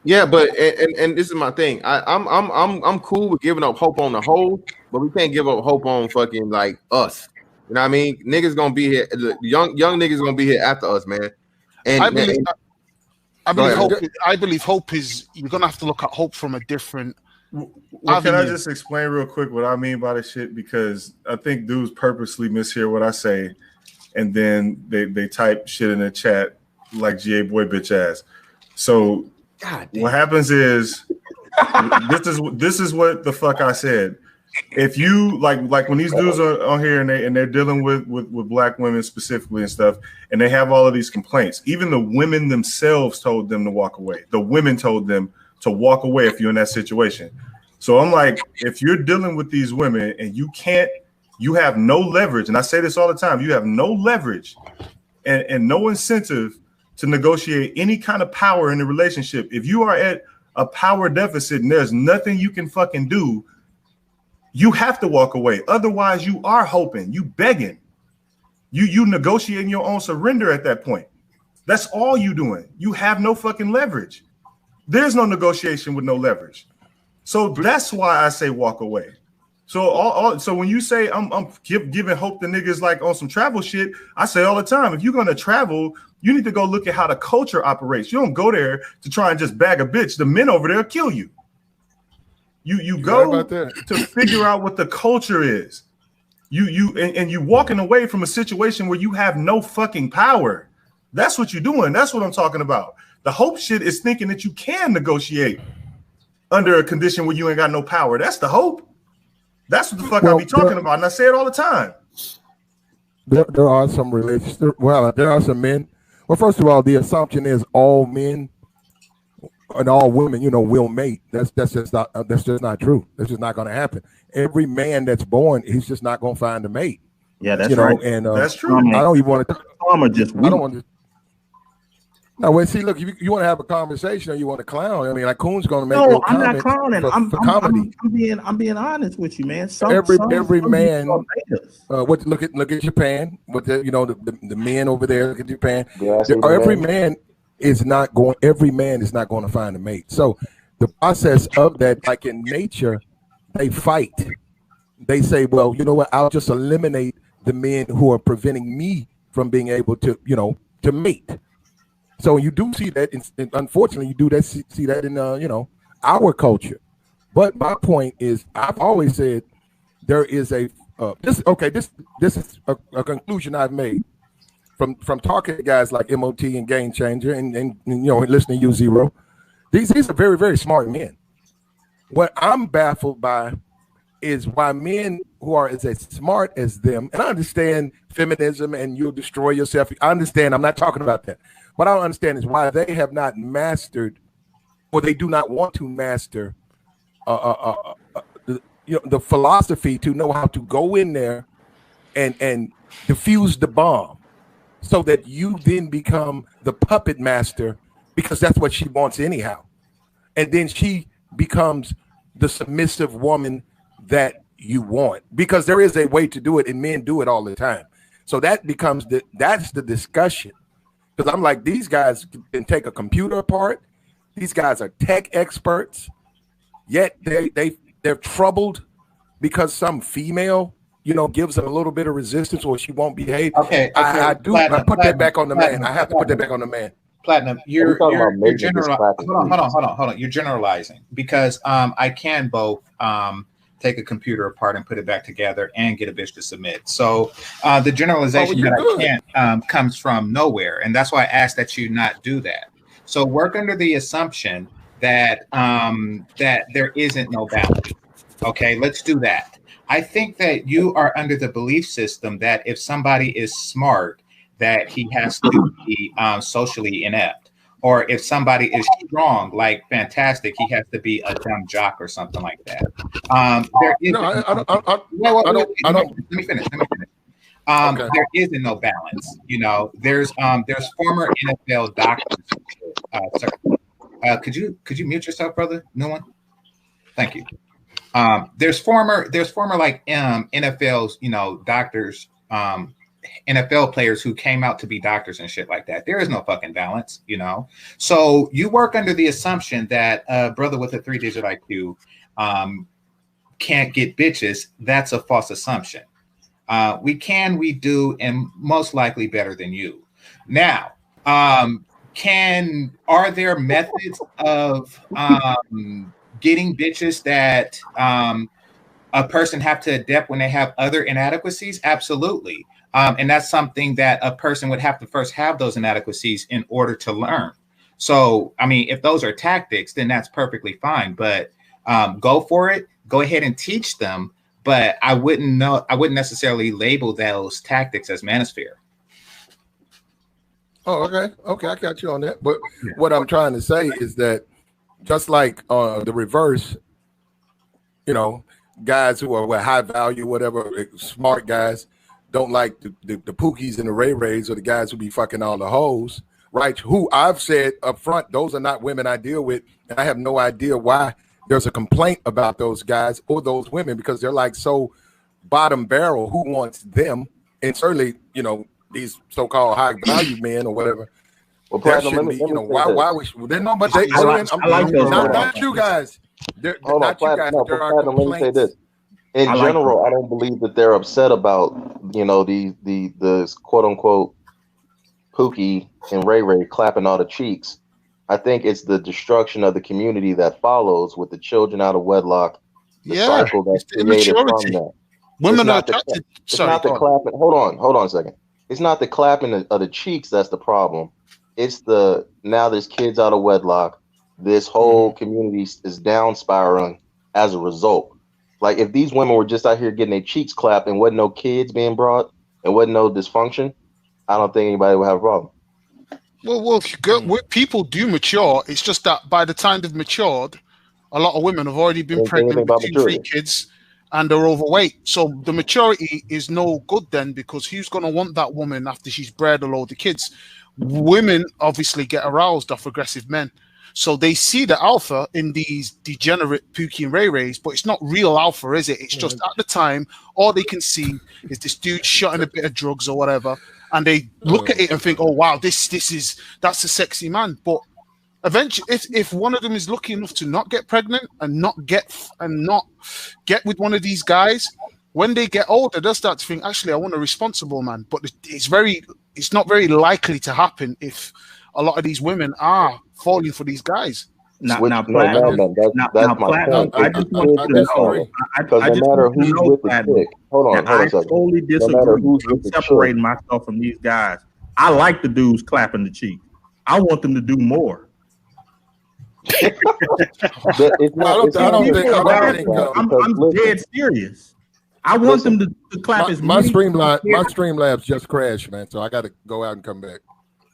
Yeah, but and this is my thing. I'm cool with giving up hope on the whole, but we can't give up hope on fucking like us. You know what I mean? Niggas gonna be here. Young niggas gonna be here after us, man. And I believe hope is, you're gonna have to look at hope from a different. Well, can I just explain real quick what I mean by this shit? Because I think dudes purposely mishear what I say, and then they type shit in the chat like GA boy bitch ass. So what happens is this is what the fuck I said. If you like when these dudes are on here and they're dealing with black women specifically and stuff, and they have all of these complaints, even the women themselves told them to walk away. The women told them to walk away if you're in that situation. So I'm like, if you're dealing with these women and you have no leverage, and I say this all the time, you have no leverage and no incentive to negotiate any kind of power in the relationship. If you are at a power deficit and there's nothing you can fucking do, you have to walk away. Otherwise, you are hoping, you begging, you negotiating your own surrender at that point. That's all you doing. You have no fucking leverage. There's no negotiation with no leverage. So that's why I say walk away. So so when you say I'm giving hope to niggas like on some travel shit, I say all the time, if you're gonna travel, You need to go look at how the culture operates. You don't go there to try and just bag a bitch. The men over there kill you. You go to figure out what the culture is. And you walking away from a situation where you have no fucking power. That's what you're doing. That's what I'm talking about. The hope shit is thinking that you can negotiate under a condition where you ain't got no power. That's the hope. That's what the fuck I be talking about. And I say it all the time. There are some relationships. Well, there are some men. Well, first of all, the assumption is all men and all women, will mate. That's just not true. That's just not going to happen. Every man that's born, he's just not going to find a mate. Yeah, that's right. And that's true. I don't even want to. I don't want to. No, well, see, look, if you want to have a conversation or you want to clown, I mean, like Coon's going to make. No, I'm not clowning. For comedy. I'm being honest with you, man. Every man. Look at Japan with the men over there. Look at Japan. Every man is not going to find a mate. So the process of that, like in nature, they fight. They say, well, you know what? I'll just eliminate the men who are preventing me from being able to, to mate. So you do see that, and unfortunately, you do see that in our culture. But my point is, I've always said there is this is a conclusion I've made from talking to guys like MOT and Game Changer and listening to you, Zero. These are very, very smart men. What I'm baffled by is why men who are as smart as them, and I understand feminism and you'll destroy yourself. I understand. I'm not talking about that. What I don't understand is why they have not mastered, or they do not want to master, the philosophy to know how to go in there and defuse the bomb, so that you then become the puppet master, because that's what she wants anyhow, and then she becomes the submissive woman that you want, because there is a way to do it, and men do it all the time. So that becomes that's the discussion. Because I'm like, these guys can take a computer apart. These guys are tech experts, yet they're troubled because some female, gives them a little bit of resistance, or she won't behave. Okay. I put that back on the man. I have to put that back on the man. Platinum, you're generalizing. Hold on. You're generalizing, because I can both take a computer apart and put it back together and get a bitch to submit. So the generalization that I can't comes from nowhere, and that's why I asked that you not do that. So work under the assumption that that there isn't no balance. Okay, let's do that. I think that you are under the belief system that if somebody is smart, that he has to be socially inept. Or if somebody is strong, like fantastic, he has to be a dumb jock or something like that. Let me finish. Okay. There isn't no balance. There's former NFL doctors. Could you mute yourself, brother? No one. Thank you. There's former like NFL's doctors. NFL players who came out to be doctors and shit like that. There is no fucking balance, So you work under the assumption that a brother with a 3-digit IQ can't get bitches. That's a false assumption. We do, and most likely better than you. Now, are there methods of getting bitches that a person have to adapt when they have other inadequacies? Absolutely. And that's something that a person would have to first have those inadequacies in order to learn. So, I mean, if those are tactics, then that's perfectly fine. But go for it. Go ahead and teach them. But I wouldn't necessarily label those tactics as Manosphere. Oh, okay, I got you on that. But what I'm trying to say is that just like the reverse, guys who are high value, whatever, smart guys, don't like the Pookies and the Ray Rays, or the guys who be fucking all the hoes, right? Who I've said up front, those are not women I deal with, and I have no idea why there's a complaint about those guys or those women, because they're like so bottom barrel. Who wants them? And certainly, these so-called high value men or whatever. Well, that shouldn't be, why we? They're not, but not you guys. Not you guys. There are complaints. Let me say this. In general, I don't believe that they're upset about the quote unquote Pookie and Ray Ray clapping all the cheeks. I think it's the destruction of the community that follows with the children out of wedlock, the cycle that's created from that. Women are attracted. It's not the clapping. Hold on a second. It's not the clapping of the cheeks that's the problem. It's the now there's kids out of wedlock. This whole community is down spiraling as a result. Like if these women were just out here getting their cheeks clapped and wasn't no kids being brought and wasn't no dysfunction, I don't think anybody would have a problem. Well, people do mature. It's just that by the time they've matured, a lot of women have already been pregnant with 2-3 kids and they're overweight. So the maturity is no good then, because who's going to want that woman after she's bred a load of kids? Women obviously get aroused off aggressive men. So they see the alpha in these degenerate Pookie and Ray Rays, but it's not real alpha, is it? It's just at the time, all they can see is this dude shotting a bit of drugs or whatever. And they look at it and think, oh, wow, that's a sexy man. But eventually, if one of them is lucky enough to not get pregnant and not get with one of these guys, when they get older, they'll start to think, actually, I want a responsible man. But it's not very likely to happen if a lot of these women are falling for these guys. That's my point. I just want to know, because no matter who's with the chick, hold on a second. I totally disagree. I'm separating myself from these guys. I like the dudes clapping the cheek. I want them to do more. I'm dead serious. I want them to clap as my Streamlabs just crashed, man. So I got to go out and come back.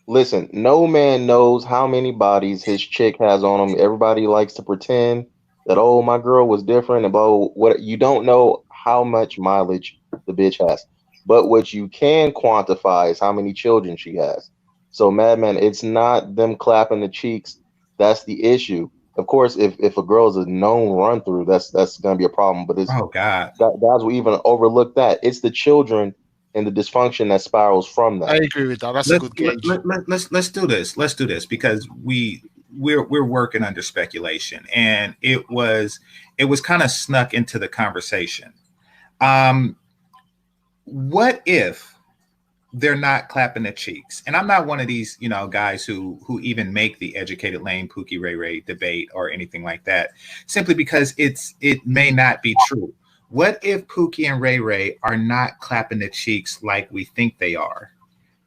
Listen, no man knows how many bodies his chick has on him. Everybody likes to pretend that, oh, my girl was different. About what you don't know how much mileage the bitch has. But what you can quantify is how many children she has. So, Madman, it's not them clapping the cheeks. That's the issue. Of course, if a girl is a known run through, that's gonna be a problem. But it's guys will even overlook that. It's the children and the dysfunction that spirals from that. I agree with that. That's a good gauge. Let's do this. Let's do this because we're working under speculation, and it was kind of snuck into the conversation. What if they're not clapping the cheeks? And I'm not one of these, guys who even make the educated lame Pookie Ray Ray debate or anything like that, simply because it may not be true. What if Pookie and Ray Ray are not clapping the cheeks like we think they are?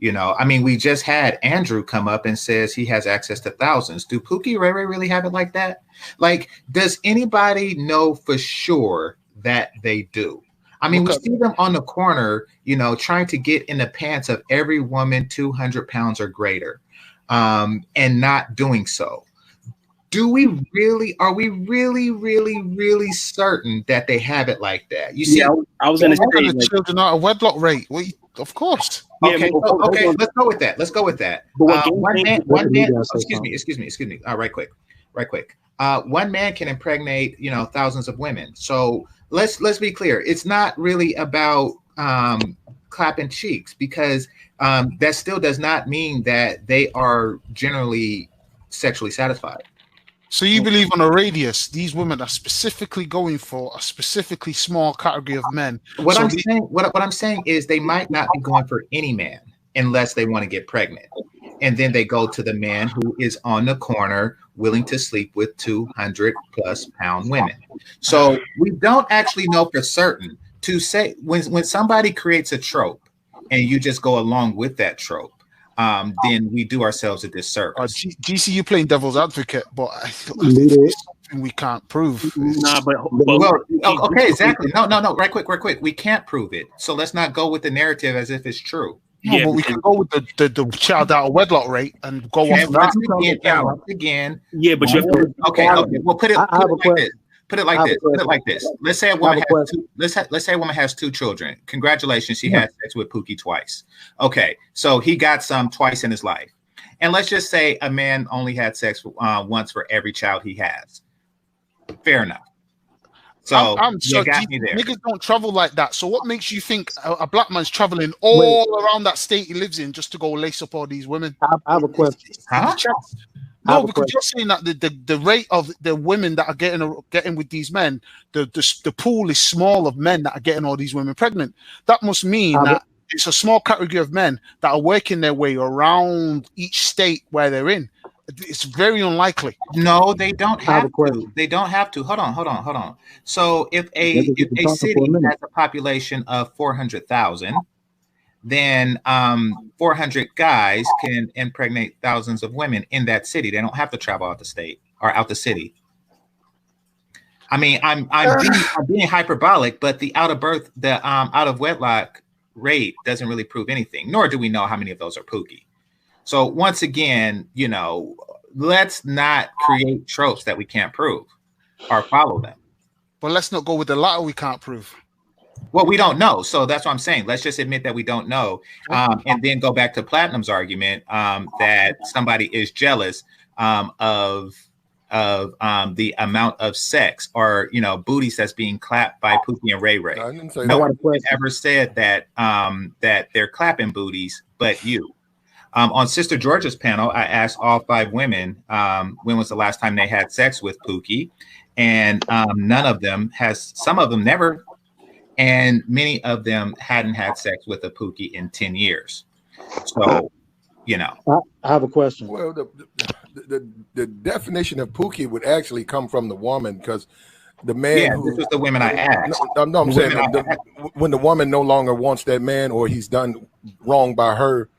We just had Andrew come up and says he has access to thousands. Do Pookie and Ray Ray really have it like that? Like, does anybody know for sure that they do? We see them on the corner, trying to get in the pants of every woman 200 pounds or greater, and not doing so. Are we really, really certain that they have it like that? You see, I was going to say the children out of wedlock rate. Of course. Okay, let's go with that. One man. Excuse me. Right quick. One man can impregnate, thousands of women. So let's be clear. It's not really about clapping cheeks, because that still does not mean that they are generally sexually satisfied. So you believe on a radius, these women are specifically going for a specifically small category of men. What I'm saying is they might not be going for any man unless they want to get pregnant. And then they go to the man who is on the corner willing to sleep with 200 plus pound women. So we don't actually know for certain to say when somebody creates a trope and you just go along with that trope, then we do ourselves a disservice. GC, you playing devil's advocate, but I it's something we can't prove. Okay, exactly. No. Right quick. We can't prove it. So let's not go with the narrative as if it's true. No, but we can go with the child out of wedlock rate and go off that again. Yeah, but you have to, okay. Well, put it like this. Let's say a woman has two. Let's say a woman has 2 children. Congratulations, she had sex with Pookie twice. Okay, so he got some twice in his life, and let's just say a man only had sex once for every child he has. Fair enough. So you got me there. Niggas don't travel like that. So what makes you think a black man's traveling all around that state he lives in just to go lace up all these women? I have a question. No, because you're saying that the rate of the women that are getting with these men, the pool is small of men that are getting all these women pregnant. That must mean that it's a small category of men that are working their way around each state where they're in. It's very unlikely. No, they don't have to. They don't have to. Hold on. So if a city has a population of 400,000, then 400 guys can impregnate thousands of women in that city. They don't have to travel out the state or out the city. I mean, I'm being hyperbolic, but the out of wedlock rate doesn't really prove anything, nor do we know how many of those are Pookie. So once again, let's not create tropes that we can't prove or follow them. But let's not go with the latter we can't prove. Well, we don't know. So that's what I'm saying. Let's just admit that we don't know. And then go back to Platinum's argument that somebody is jealous of the amount of sex or, booties that's being clapped by Pookie and Ray Ray. No one ever said that that they're clapping booties, but you. On Sister Georgia's panel, I asked all 5 women when was the last time they had sex with Pookie, and none of them has. Some of them never, and many of them hadn't had sex with a Pookie in 10 years. So, I have a question. Well, the definition of Pookie would actually come from the woman, because the man. Yeah, this was the women I asked. No, I'm saying when the woman no longer wants that man, or he's done wrong by her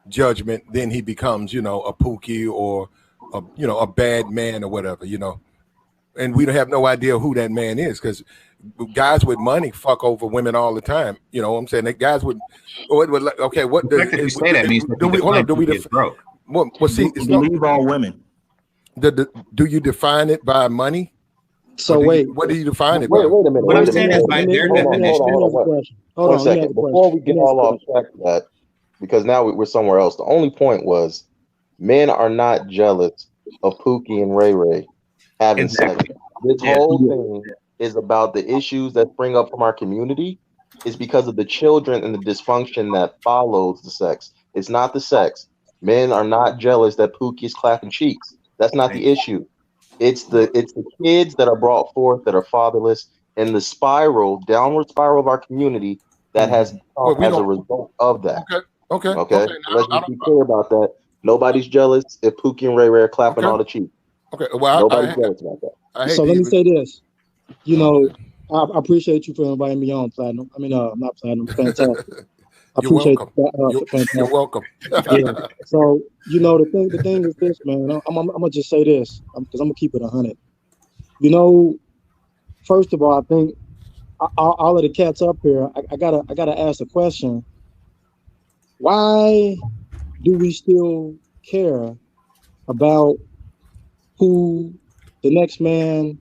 judgment, then he becomes, a Pookie or a bad man or whatever, and we don't have no idea who that man is, because guys with money fuck over women all the time. You know what I'm saying? That guys would okay. What the fact that you say that means do we broke? Well, see, it's believe all women. Do you define it by money? So wait, what do you define it by? Wait a minute. What I'm saying is by their definition. Hold on a second. Before we get all off track of that, because now we're somewhere else. The only point was men are not jealous of Pookie and Ray Ray having sex. This whole thing is about the issues that spring up from our community. Is because of the children and the dysfunction that follows the sex. It's not the sex. Men are not jealous that Pookie's clapping cheeks. That's not the issue. It's the kids that are brought forth that are fatherless, and the downward spiral of our community that has come as a result of that. Okay. Let's just be clear about that. Nobody's jealous if Pookie and Ray Ray are clapping all the cheeks. Okay. Well, nobody's jealous about that. So let me say this. I appreciate you for inviting me on, Platinum. I mean, not Platinum, Fantastic. I appreciate that. You're welcome. Yeah. So, the thing is this, man. I'm gonna just say this because I'm gonna keep it 100. First of all, I think all of the cats up here, I gotta ask a question. Why do we still care about who the next man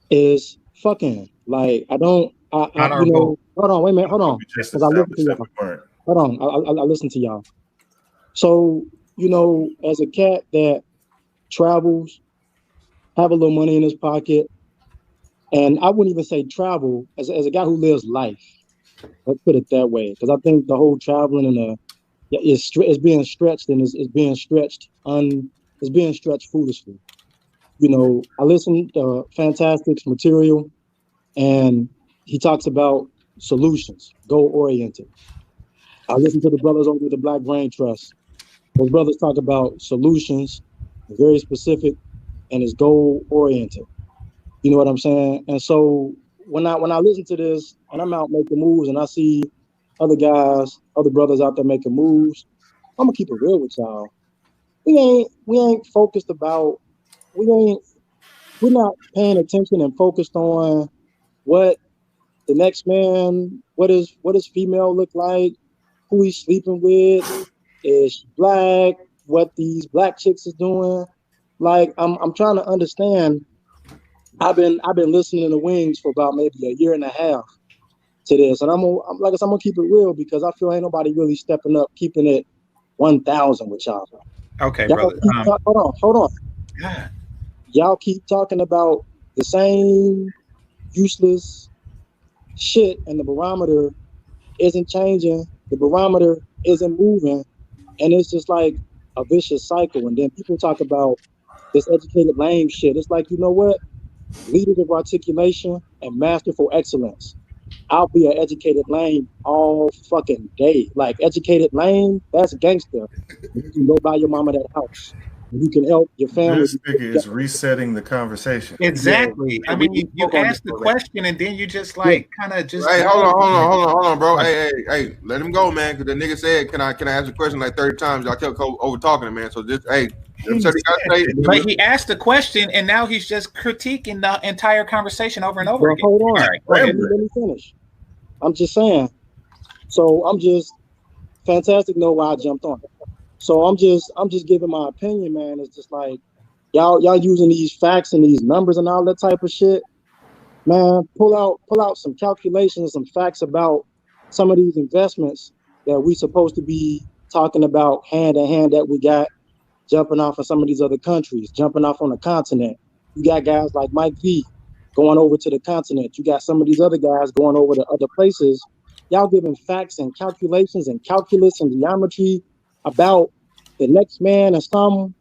is fucking? Like, hold on, wait a minute, hold on. Because I listen to y'all. Hold on, I listen to y'all. So, as a cat that travels, have a little money in his pocket, and I wouldn't even say travel, as a guy who lives life. Let's put it that way, because I think the whole traveling and is being stretched, and is being stretched foolishly. I listened to Fantastic's material, and he talks about solutions, goal oriented. I listened to the brothers over at the Black Brain Trust. Those brothers talk about solutions, very specific, and it's goal oriented. You know what I'm saying? And so when I listen to this and I'm out making moves and I see other brothers out there making moves, I'm gonna keep it real with y'all. We ain't focused about. We're not paying attention and focused on what the next man, what his female look like, who he's sleeping with, is she black, what these black chicks is doing. Like, I'm trying to understand. I've been listening to Wings for about maybe a year and a half to this, and I'm gonna keep it real because I feel ain't nobody really stepping up, keeping it 1,000 with y'all. Okay, y'all brother. Hold on. God. Y'all keep talking about the same useless shit, and the barometer isn't changing. The barometer isn't moving, and it's just like a vicious cycle. And then people talk about this educated lame shit. It's like, you know what? Leaders of articulation and masterful excellence. I'll be an educated lame all fucking day. Like educated lame, that's gangster. You can go buy your mama that house. You can help your family. This nigga is resetting the conversation. Exactly. Yeah. I mean, you asked the question and then you just like kind of just. Hey, hold on, bro. Hey, let him go, man. Because the nigga said, "Can I ask a question like 30 times?" Y'all kept over talking, man. So just let him say but he asked the question and now he's just critiquing the entire conversation over and over again. Hold on. All right, let me finish. I'm just saying. So I'm just fantastic. Know why I jumped on it. So I'm just giving my opinion, man. It's just like y'all using these facts and these numbers and all that type of shit. Man, pull out some calculations, some facts about some of these investments that we supposed to be talking about hand in hand that we got jumping off of some of these other countries, jumping off on the continent. You got guys like Mike V going over to the continent. You got some of these other guys going over to other places. Y'all giving facts and calculations and calculus and geometry about the next man and some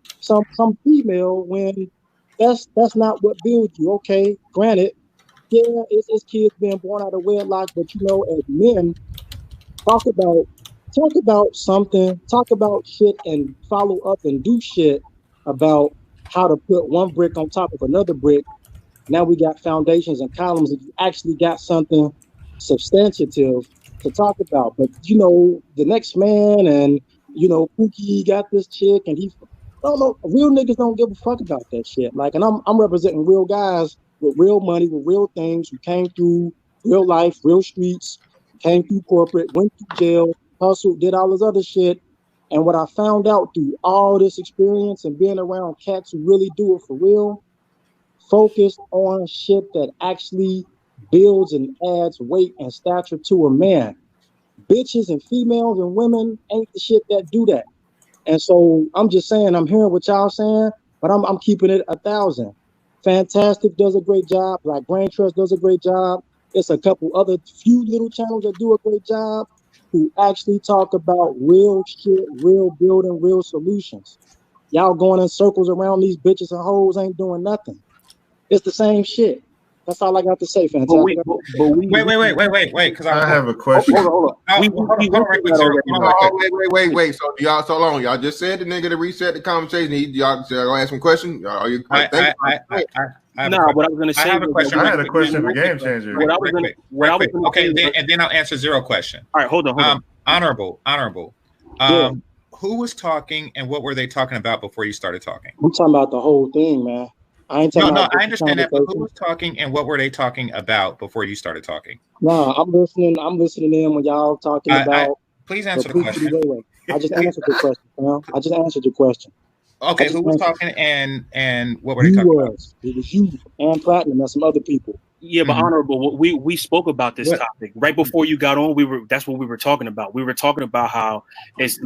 female when that's not what builds you. Okay, granted, yeah, it's kids being born out of wedlock, but you know, as men, talk about something, talk about shit and follow up and do shit about how to put one brick on top of another brick. Now we got foundations and columns, and you actually got something substantive to talk about. But you know, the next man and you know, Pookie got this chick and he don't know, real niggas don't give a fuck about that shit. Like, and I'm representing real guys with real money, with real things, who came through real life, real streets, came through corporate, went through jail, hustled, did all this other shit. And what I found out through all this experience and being around cats who really do it for real, focus on shit that actually builds and adds weight and stature to a man. Bitches and females and women ain't the shit that do that. And so I'm just saying, I'm hearing what y'all saying, but I'm keeping it 1,000. Fantastic does a great job. Black Brain Trust does a great job. It's a couple other few little channels that do a great job who actually talk about real shit, real building, real solutions. Y'all going in circles around these bitches and hoes ain't doing nothing. It's the same shit. That's all I got to say, Fantastic. Wait. Because I have a question. Hold on. Wait. So y'all, so long. Y'all just said the nigga to reset the conversation. Y'all gonna ask some questions? No, what I was gonna say. I have a question. I had a question for Game Changer. Okay, and then I'll answer zero question. All right, hold on. Honorable. Yeah. Who was talking and what were they talking about before you started talking? I'm talking about the whole thing, man. I ain't talking about I understand that, but who was talking and what were they talking about before you started talking? No, I'm listening in when y'all talking about. Please answer the question. I just answered your question, man. I just answered your question. Okay, who was talking and what were they talking about? It was you and Platinum and some other people. Yeah, but Honorable, we spoke about this topic right before you got on. That's what we were talking about. We were talking about how it's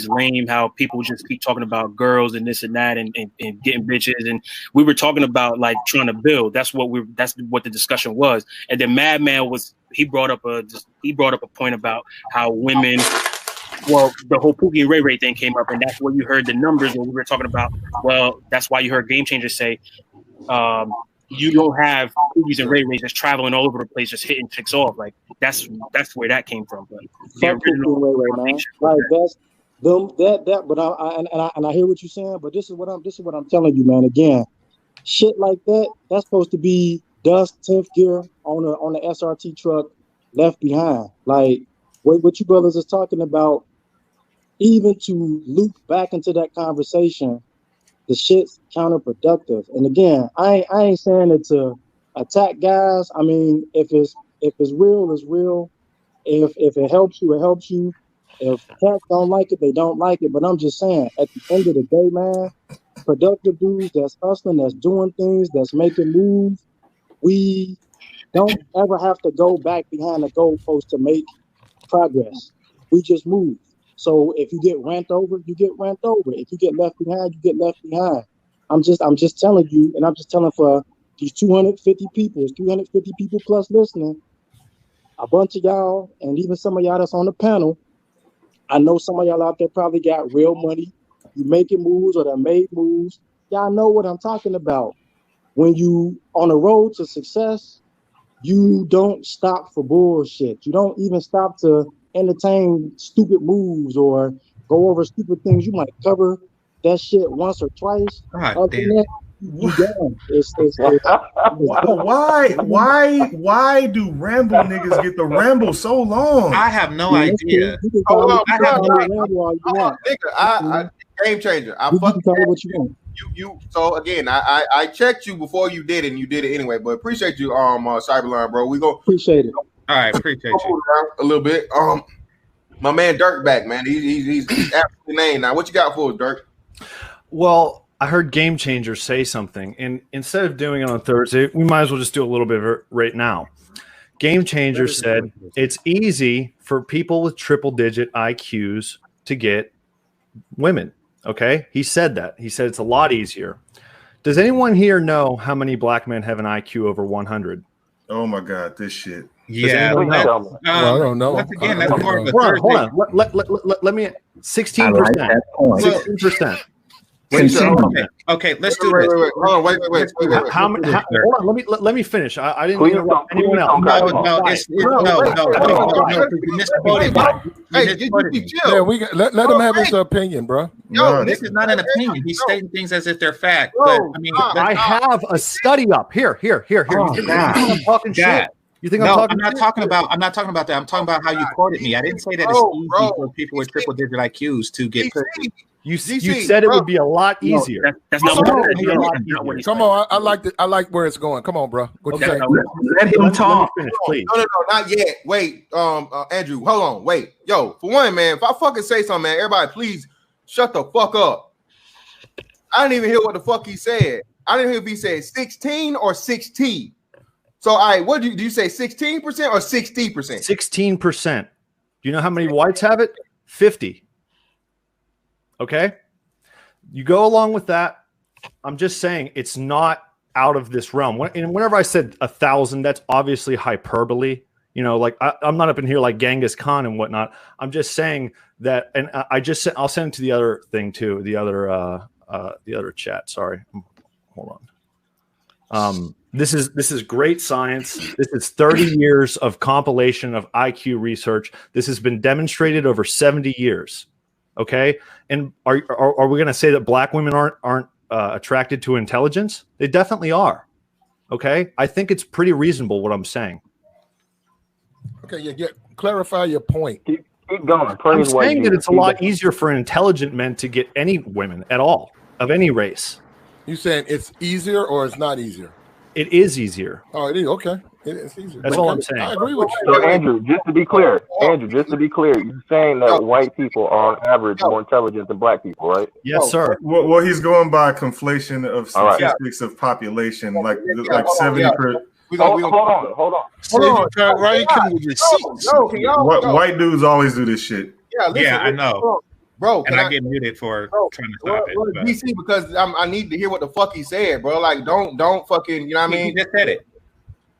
lame, how people just keep talking about girls and this and that and getting bitches, and we were talking about like trying to build. That's what the discussion was. And then Madman brought up a point about how women. Well, the whole Pookie and Ray Ray thing came up, and that's where you heard the numbers when we were talking about. Well, that's why you heard Game Changer say. You don't have Pookies and Ray Rays just traveling all over the place, just hitting chicks off. Like that's where that came from. But the original Ray, man. Like that's them that. But I hear what you're saying. But this is what I'm telling you, man. Again, shit like that's supposed to be dust 10th gear on the SRT truck left behind. Like what you brothers is talking about. Even to loop back into that conversation. The shit's counterproductive. And again, I ain't saying it to attack guys. I mean, if it's real, it's real. If it helps you, it helps you. If cats don't like it, they don't like it. But I'm just saying, at the end of the day, man, productive dudes that's hustling, that's doing things, that's making moves, we don't ever have to go back behind the goalpost to make progress. We just move. So if you get ramped over, you get ramped over. If you get left behind, you get left behind. I'm just telling you, and I'm just telling for these 250 people, 350 people plus listening, a bunch of y'all, and even some of y'all that's on the panel, I know some of y'all out there probably got real money. You making moves or that made moves. Y'all know what I'm talking about. When you on the road to success, You don't stop for bullshit. You don't even stop to entertain stupid moves or go over stupid things. You might cover that shit once or twice. Other than that, you done. Why do ramble niggas get the ramble so long? I have no idea. Game changer. So again, I checked you before you did it, and you did it anyway. But appreciate you, Cyberline, bro. We go appreciate it. All right, appreciate you a little bit. My man Dirk back, man. He's absolutely named now. What you got for us, Dirk? Well, I heard Game Changer say something, and instead of doing it on Thursday, we might as well just do a little bit of it right now. Game Changer said it's easy for people with triple-digit IQs to get women. Okay, he said that. He said it's a lot easier. Does anyone here know how many black men have an IQ over 100? Oh my God, this shit. Yeah, I don't know. Once again, that's more of a hold on. Let me 16%. 16%. Okay, let's do this. Wait. Hold on, let me finish. I didn't interrupt anyone else. No. Yeah, let him have his opinion, bro. No, this is not an opinion. He's stating things as if they're fact. But I mean, I have a study up here. You think I'm talking shit? You think I'm not talking about that. I'm talking about how you quoted me. I didn't say that it's easy for people with triple-digit IQs to get pussy. You said it would be a lot easier. That's not what he said. Come on, I like where it's going. Come on, bro. Let him talk. Finish, please. No, not yet. Wait, Andrew, hold on. Wait, yo, for one, man, if I fucking say something, man, everybody, please shut the fuck up. I didn't even hear what the fuck he said. I didn't hear if he said 16 or 16. So, what do you say? 16% or 60%? 16%. Do you know how many whites have it? 50. Okay, you go along with that. I'm just saying it's not out of this realm. And whenever I said 1,000, that's obviously hyperbole. You know, like I'm not up in here like Genghis Khan and whatnot. I'm just saying that, and I'll send it to the other thing too, the other chat. Sorry, hold on. This is great science. This is 30 years of compilation of IQ research. This has been demonstrated over 70 years. Okay, and are we going to say that black women aren't attracted to intelligence? They definitely are. Okay, I think it's pretty reasonable what I'm saying. Okay, yeah. Clarify your point. Keep going. I'm saying that it's a lot easier for intelligent men to get any women at all of any race. You saying it's easier or it's not easier? It is easier. Oh, it is. Okay. It's easier. That's all I'm saying. I agree with you. So, Andrew, just to be clear, you're saying that white people are on average more intelligent than black people, right? Yes, sir. Well, he's going by conflation of statistics of population, like 70%. Hold on. Right? White dudes always do this shit. Yeah, I know. Bro, and I get muted for trying to stop it. DC, because I need to hear what the fuck he said, bro. Like, don't fucking, you know what I mean? He just said it.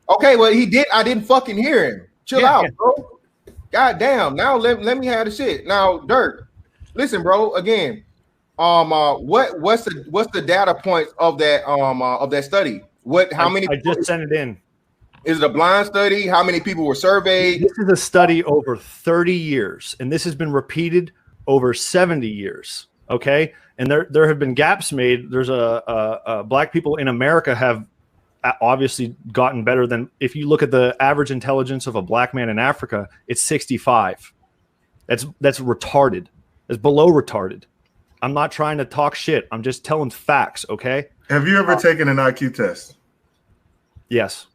Okay, well, he did. I didn't fucking hear him. Chill out, bro. God damn. Now let me have the shit. Now, Dirk, listen, bro. Again, what's the data points of that study? How many? I just sent it in. Is it a blind study? How many people were surveyed? This is a study over 30 years, and this has been repeated over 70 years. Okay, and there have been gaps made. There's black people in America have obviously gotten better than, if you look at the average intelligence of a black man in Africa, it's 65. That's retarded. That's below retarded. I'm not trying to talk shit. I'm just telling facts. Okay. Have you ever taken an IQ test? Yes.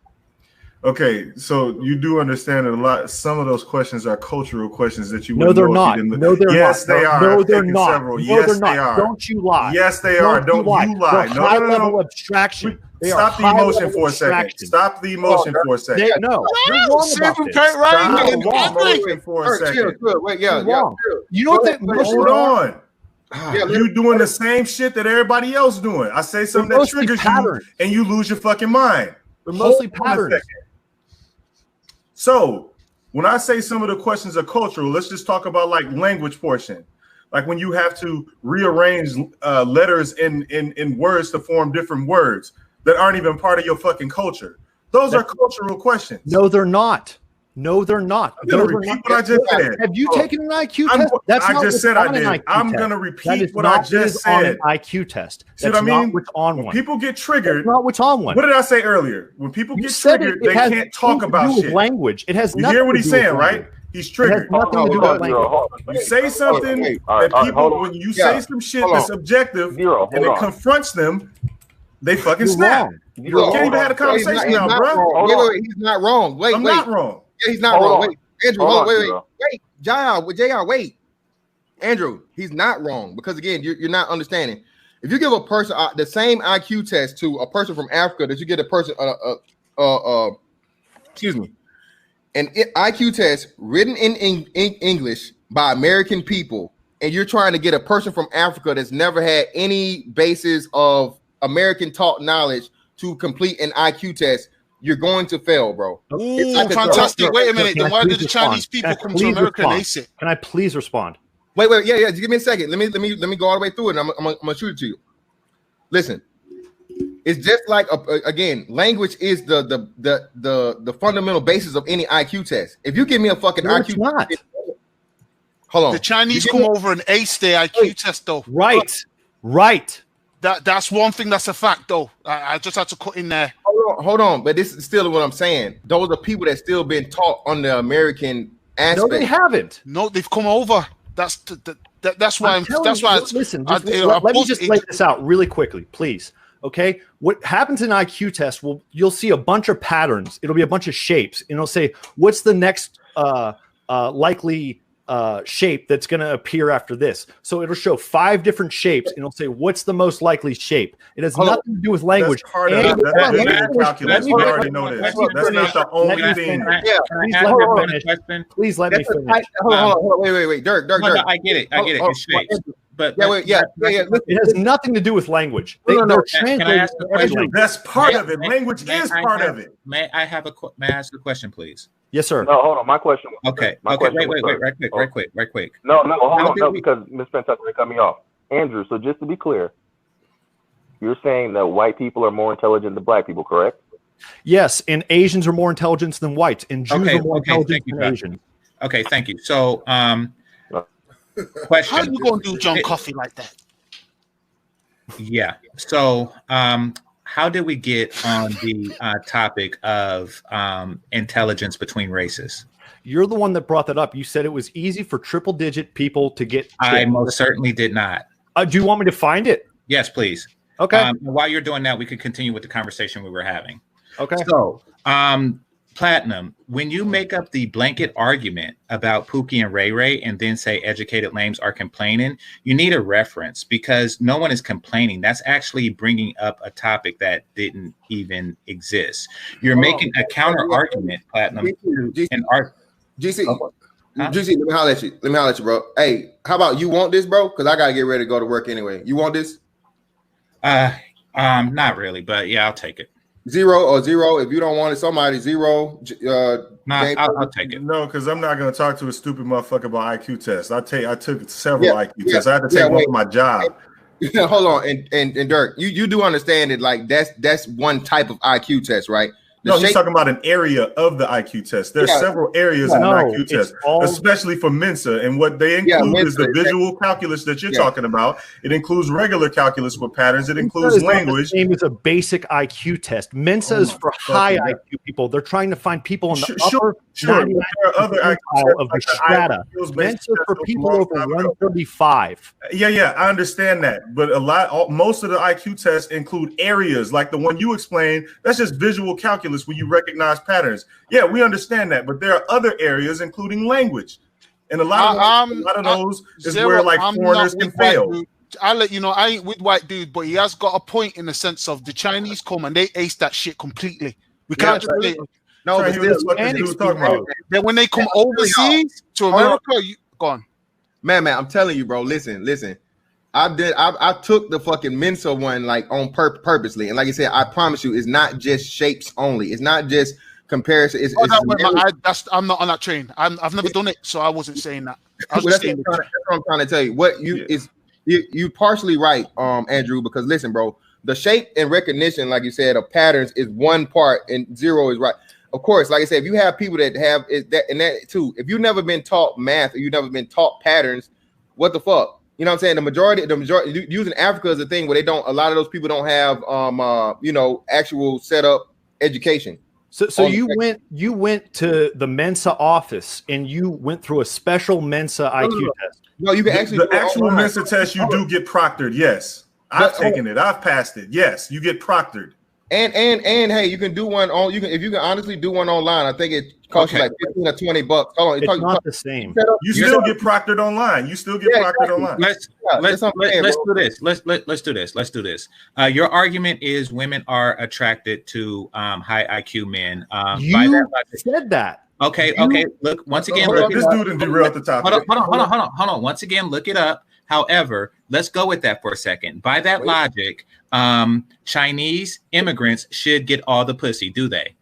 Okay, so you do understand that some of those questions are cultural questions that you no, they're not. No, they're yes, not. They are. No, they're not. Several. No, yes, they're they are. Don't you lie. Yes, they are. Don't you lie. They're high level abstraction. Stop the emotion for a second. Stop the emotion for a second. No, you're wrong about this. Stop the emotion for a second. Wait, yeah. You know what that emotion? Hold on. You doing the same shit that everybody else doing. I say something that triggers you, and you lose your fucking mind. They're mostly patterns. So when I say some of the questions are cultural, let's just talk about like language portion. Like when you have to rearrange letters in words to form different words that aren't even part of your fucking culture. Those are cultural questions. No, they're not. No, they're not. I'm going to repeat what I just said. Have you taken an IQ test? I just said I did. I'm going to repeat what I just said. On an IQ test. See what I mean? What's on when one. People get triggered. That's not what's on one. What did I say earlier? When people get triggered, they can't talk about shit. Language. It has. You hear what he's saying, right? He's triggered. Nothing to do with language. You say something that people, when you say some shit that's objective and it confronts them, they fucking snap. You can't even have a conversation now, bro. Wait, he's not wrong. I'm not wrong. Yeah, he's not wrong. Wait, Andrew, wait, JR, wait. Andrew, he's not wrong because again, you're not understanding. If you give a person the same IQ test to a person from Africa that you get a person, an IQ test written in English by American people, and you're trying to get a person from Africa that's never had any basis of American taught knowledge to complete an IQ test, you're going to fail, bro. Ooh, fantastic. Wait a minute. Then why did the Chinese people come to America and ace it? Can I please respond? Wait. Yeah. Just give me a second. Let me go all the way through it. And I'm gonna shoot it to you. Listen, it's just like again, language is the fundamental basis of any IQ test. If you give me a fucking IQ test, hold on. The Chinese come over and ace their IQ test, though. Right. That's one thing that's a fact, though. I just had to cut in there. Hold on, but this is still what I'm saying. Those are people that still been taught on the American aspect. No, they haven't. No, they've come over. That's why. Listen, let me just lay this out really quickly, please. Okay, what happens in IQ tests? Well, you'll see a bunch of patterns. It'll be a bunch of shapes, and it'll say what's the next likely shape that's going to appear after this. So it'll show 5 different shapes and it'll say what's the most likely shape. It has nothing to do with language. That's part of calculus. We already know this. That's not the only thing. Please let me finish. Hold on. Wait. Dirk. I get it. It's shapes. But it has nothing to do with language. Can I ask a question? That's part of it. Language is part of it. May I ask a question, please? Yes, sir. No, hold on. My question. Okay. Wait. Right quick. No, hold on. No, because Ms. Fantastic cut me off. Andrew, so just to be clear, you're saying that white people are more intelligent than black people, correct? Yes, and Asians are more intelligent than whites, and Jews are more intelligent than Asians. Okay, thank you. So, question. How are you going to do John Coffey like that? Yeah. So, how did we get on the topic of intelligence between races? You're the one that brought that up. You said it was easy for triple-digit people to get. I most certainly did not. Do you want me to find it? Yes, please. Okay. While you're doing that, we could continue with the conversation we were having. Okay. So, Platinum, when you make up the blanket argument about Pookie and Ray Ray and then say educated lames are complaining, you need a reference because no one is complaining. That's actually bringing up a topic that didn't even exist. You're making a counter argument, Platinum. GC, let me holler at you, bro. Hey, how about you want this, bro? Because I gotta get ready to go to work anyway. You want this? Not really, but yeah, I'll take it. 0 or 0. If you don't want it, somebody 0. I'll take it. No, because I'm not going to talk to a stupid motherfucker about IQ tests. I took several IQ tests. I had to take one for my job. Hold on, and Dirk, you do understand that like that's one type of IQ test, right? No, he's talking about an area of the IQ test. There's several areas in an IQ test, especially for Mensa. And what they include is the visual calculus that you're talking about. It includes regular calculus with patterns. It includes language. The same as a basic IQ test. Mensa is for high IQ people. They're trying to find people in the upper 99 percentile of the strata. Mensa is for people over 135. Yeah, I understand that. But most of the IQ tests include areas like the one you explained. That's just visual calculus where you recognize patterns. Yeah, we understand that, but there are other areas, including language, and a lot of those is where like foreigners can fail. I'll let you know, I ain't with white dude, but he has got a point in the sense of the Chinese come and they ace that shit completely. We can't just say no. Then when they come overseas to America, go on, man. I'm telling you, bro. Listen. I took the fucking Mensa one like on purposely, and like I said, I promise you, it's not just shapes only. It's not just comparison. I'm not on that train. I've never done it, so I wasn't saying that. That's what I'm trying to tell you. What you partially right, Andrew. Because listen, bro, the shape and recognition, like you said, of patterns is one part, and zero is right. Of course, like I said, if you have people that have that and that too, if you've never been taught math or you've never been taught patterns, what the fuck? You know what I'm saying? The majority using Africa is a thing where a lot of those people don't have actual setup education. So you went to the Mensa office and you went through a special Mensa IQ test. No, you can actually the actual Mensa test. You do get proctored. Yes, I've taken it. I've passed it. Yes, you get proctored. And hey, you can do one on. If you can honestly do one online. I think it costs you like $15 or $20. Hold on, it's not the same. You still get proctored online. You still get proctored online. Let's do this. Let's do this. Your argument is women are attracted to high IQ men. You said that. Okay. Look, once again, this dude didn't derail the topic. Hold on. Once again, look it up. However, let's go with that for a second. By that logic, Chinese immigrants should get all the pussy, do they?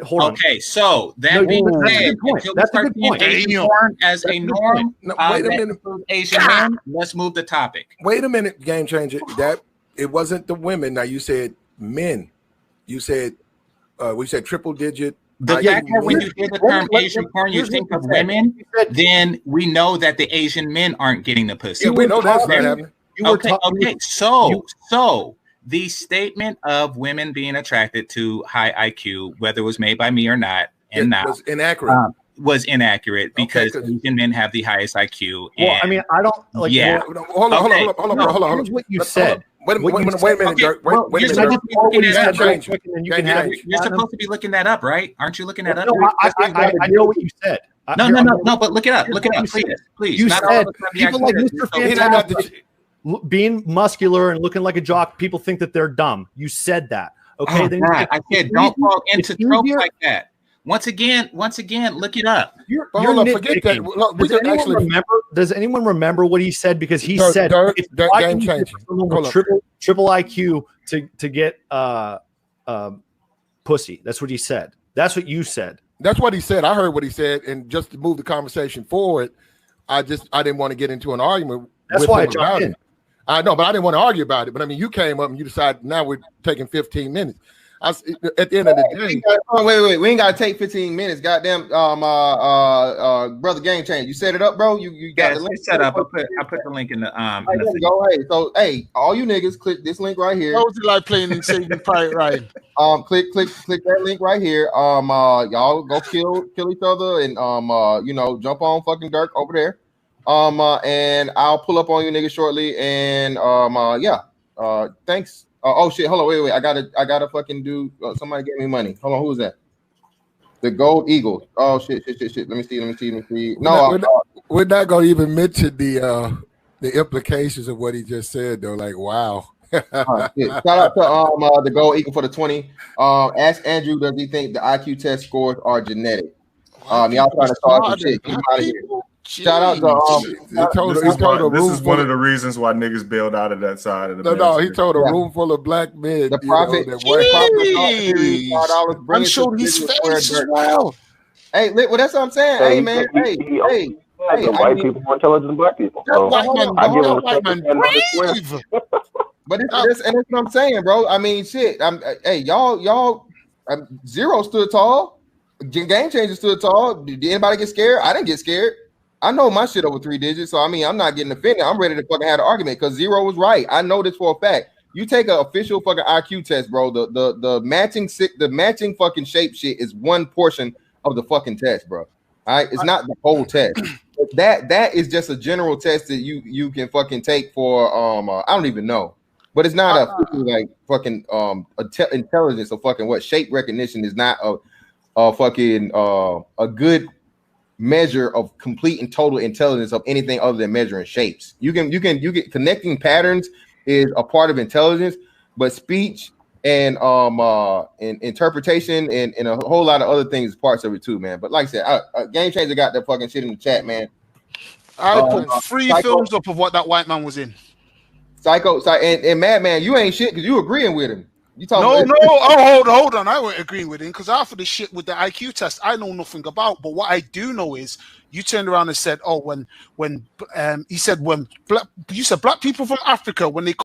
Hold on. Okay, so that being said, until we start seeing Asian porn as a norm, wait a minute. Asian men, let's move the topic. Wait a minute, game changer. That it wasn't the women. Now you said men. You said we said triple digit. The fact that when you hear the term Asian porn, you think of women, then we know that the Asian men aren't getting the pussy. Yeah, we know that's not happening. Okay. So the statement of women being attracted to high IQ, whether it was made by me or not, was inaccurate. Was inaccurate because Asian men have the highest IQ. Well, I mean, I don't like. Yeah. Hold on. Here's what you said. Wait a minute, Dirk. You're supposed to be looking that up, right? Aren't you looking that up? I know what you said. No, but look it up. Look it up, please. You said people like Mr. Fantastic being muscular and looking like a jock, people think that they're dumb. You said that. Okay. Then I said don't fall into tropes like that. Once again, look it up. Forget that. Does anyone remember what he said? Because he said game changing. Triple IQ to get pussy. That's what he said. That's what you said. That's what he said. I heard what he said, and just to move the conversation forward, I didn't want to get into an argument. That's why I jumped in. I know, but I didn't want to argue about it. But I mean, you came up and you decided now we're taking 15 minutes. At the end of the day, wait, we ain't gotta take 15 minutes. Goddamn, brother, game change. You set it up, bro. You got the link set up. I put the link in the go. Hey, so hey, all you niggas, click this link right here. How would you like playing in Saving Private Ryan? Click that link right here. Y'all go kill each other and jump on fucking Dirk over there. And I'll pull up on you niggas shortly. And thanks. Oh shit! Hold on, wait. I gotta fucking do. Somebody get me money. Hold on, who is that? The Gold Eagle. Oh shit! Let me see. No, we're not gonna even mention the implications of what he just said though. Like, wow. Shout out to the Gold Eagle for the 20. Ask Andrew, does he think the IQ test scores are genetic? Y'all trying to start some shit. Get out of here. Shout out to this is one of the reasons why niggas bailed out of that side of the No, he told a room full of black men. The prophet, I'm sure he's face as well. Hey, well, that's what I'm saying. Hey, man. Hey, white people more intelligent than black people. So white man, but that's what I'm saying, bro. I mean, shit. Y'all, Zero stood tall. Game Changer stood tall. Did anybody get scared? I didn't get scared. I know my shit over 3 digits, so I mean, I'm not getting offended. I'm ready to fucking have an argument because Zero was right. I know this for a fact. You take an official fucking IQ test, bro. The matching fucking shape shit is one portion of the fucking test, bro. All right, it's not the whole test. That is just a general test that you can fucking take for I don't even know, but it's not a like fucking intelligence or fucking what shape recognition is not a fucking a good measure of complete and total intelligence of anything other than measuring shapes. You get connecting patterns is a part of intelligence, but speech and interpretation and a whole lot of other things is parts of it too, man. But like I said, Game Changer got that fucking shit in the chat, man. I put 3 films up of what that white man was in. Psycho and Madman, you ain't shit because you agreeing with him. You talking hold on. I wasn't agreeing with him because after the shit with the IQ test, I know nothing about. But what I do know is you turned around and said, "Oh, when you said black people from Africa when they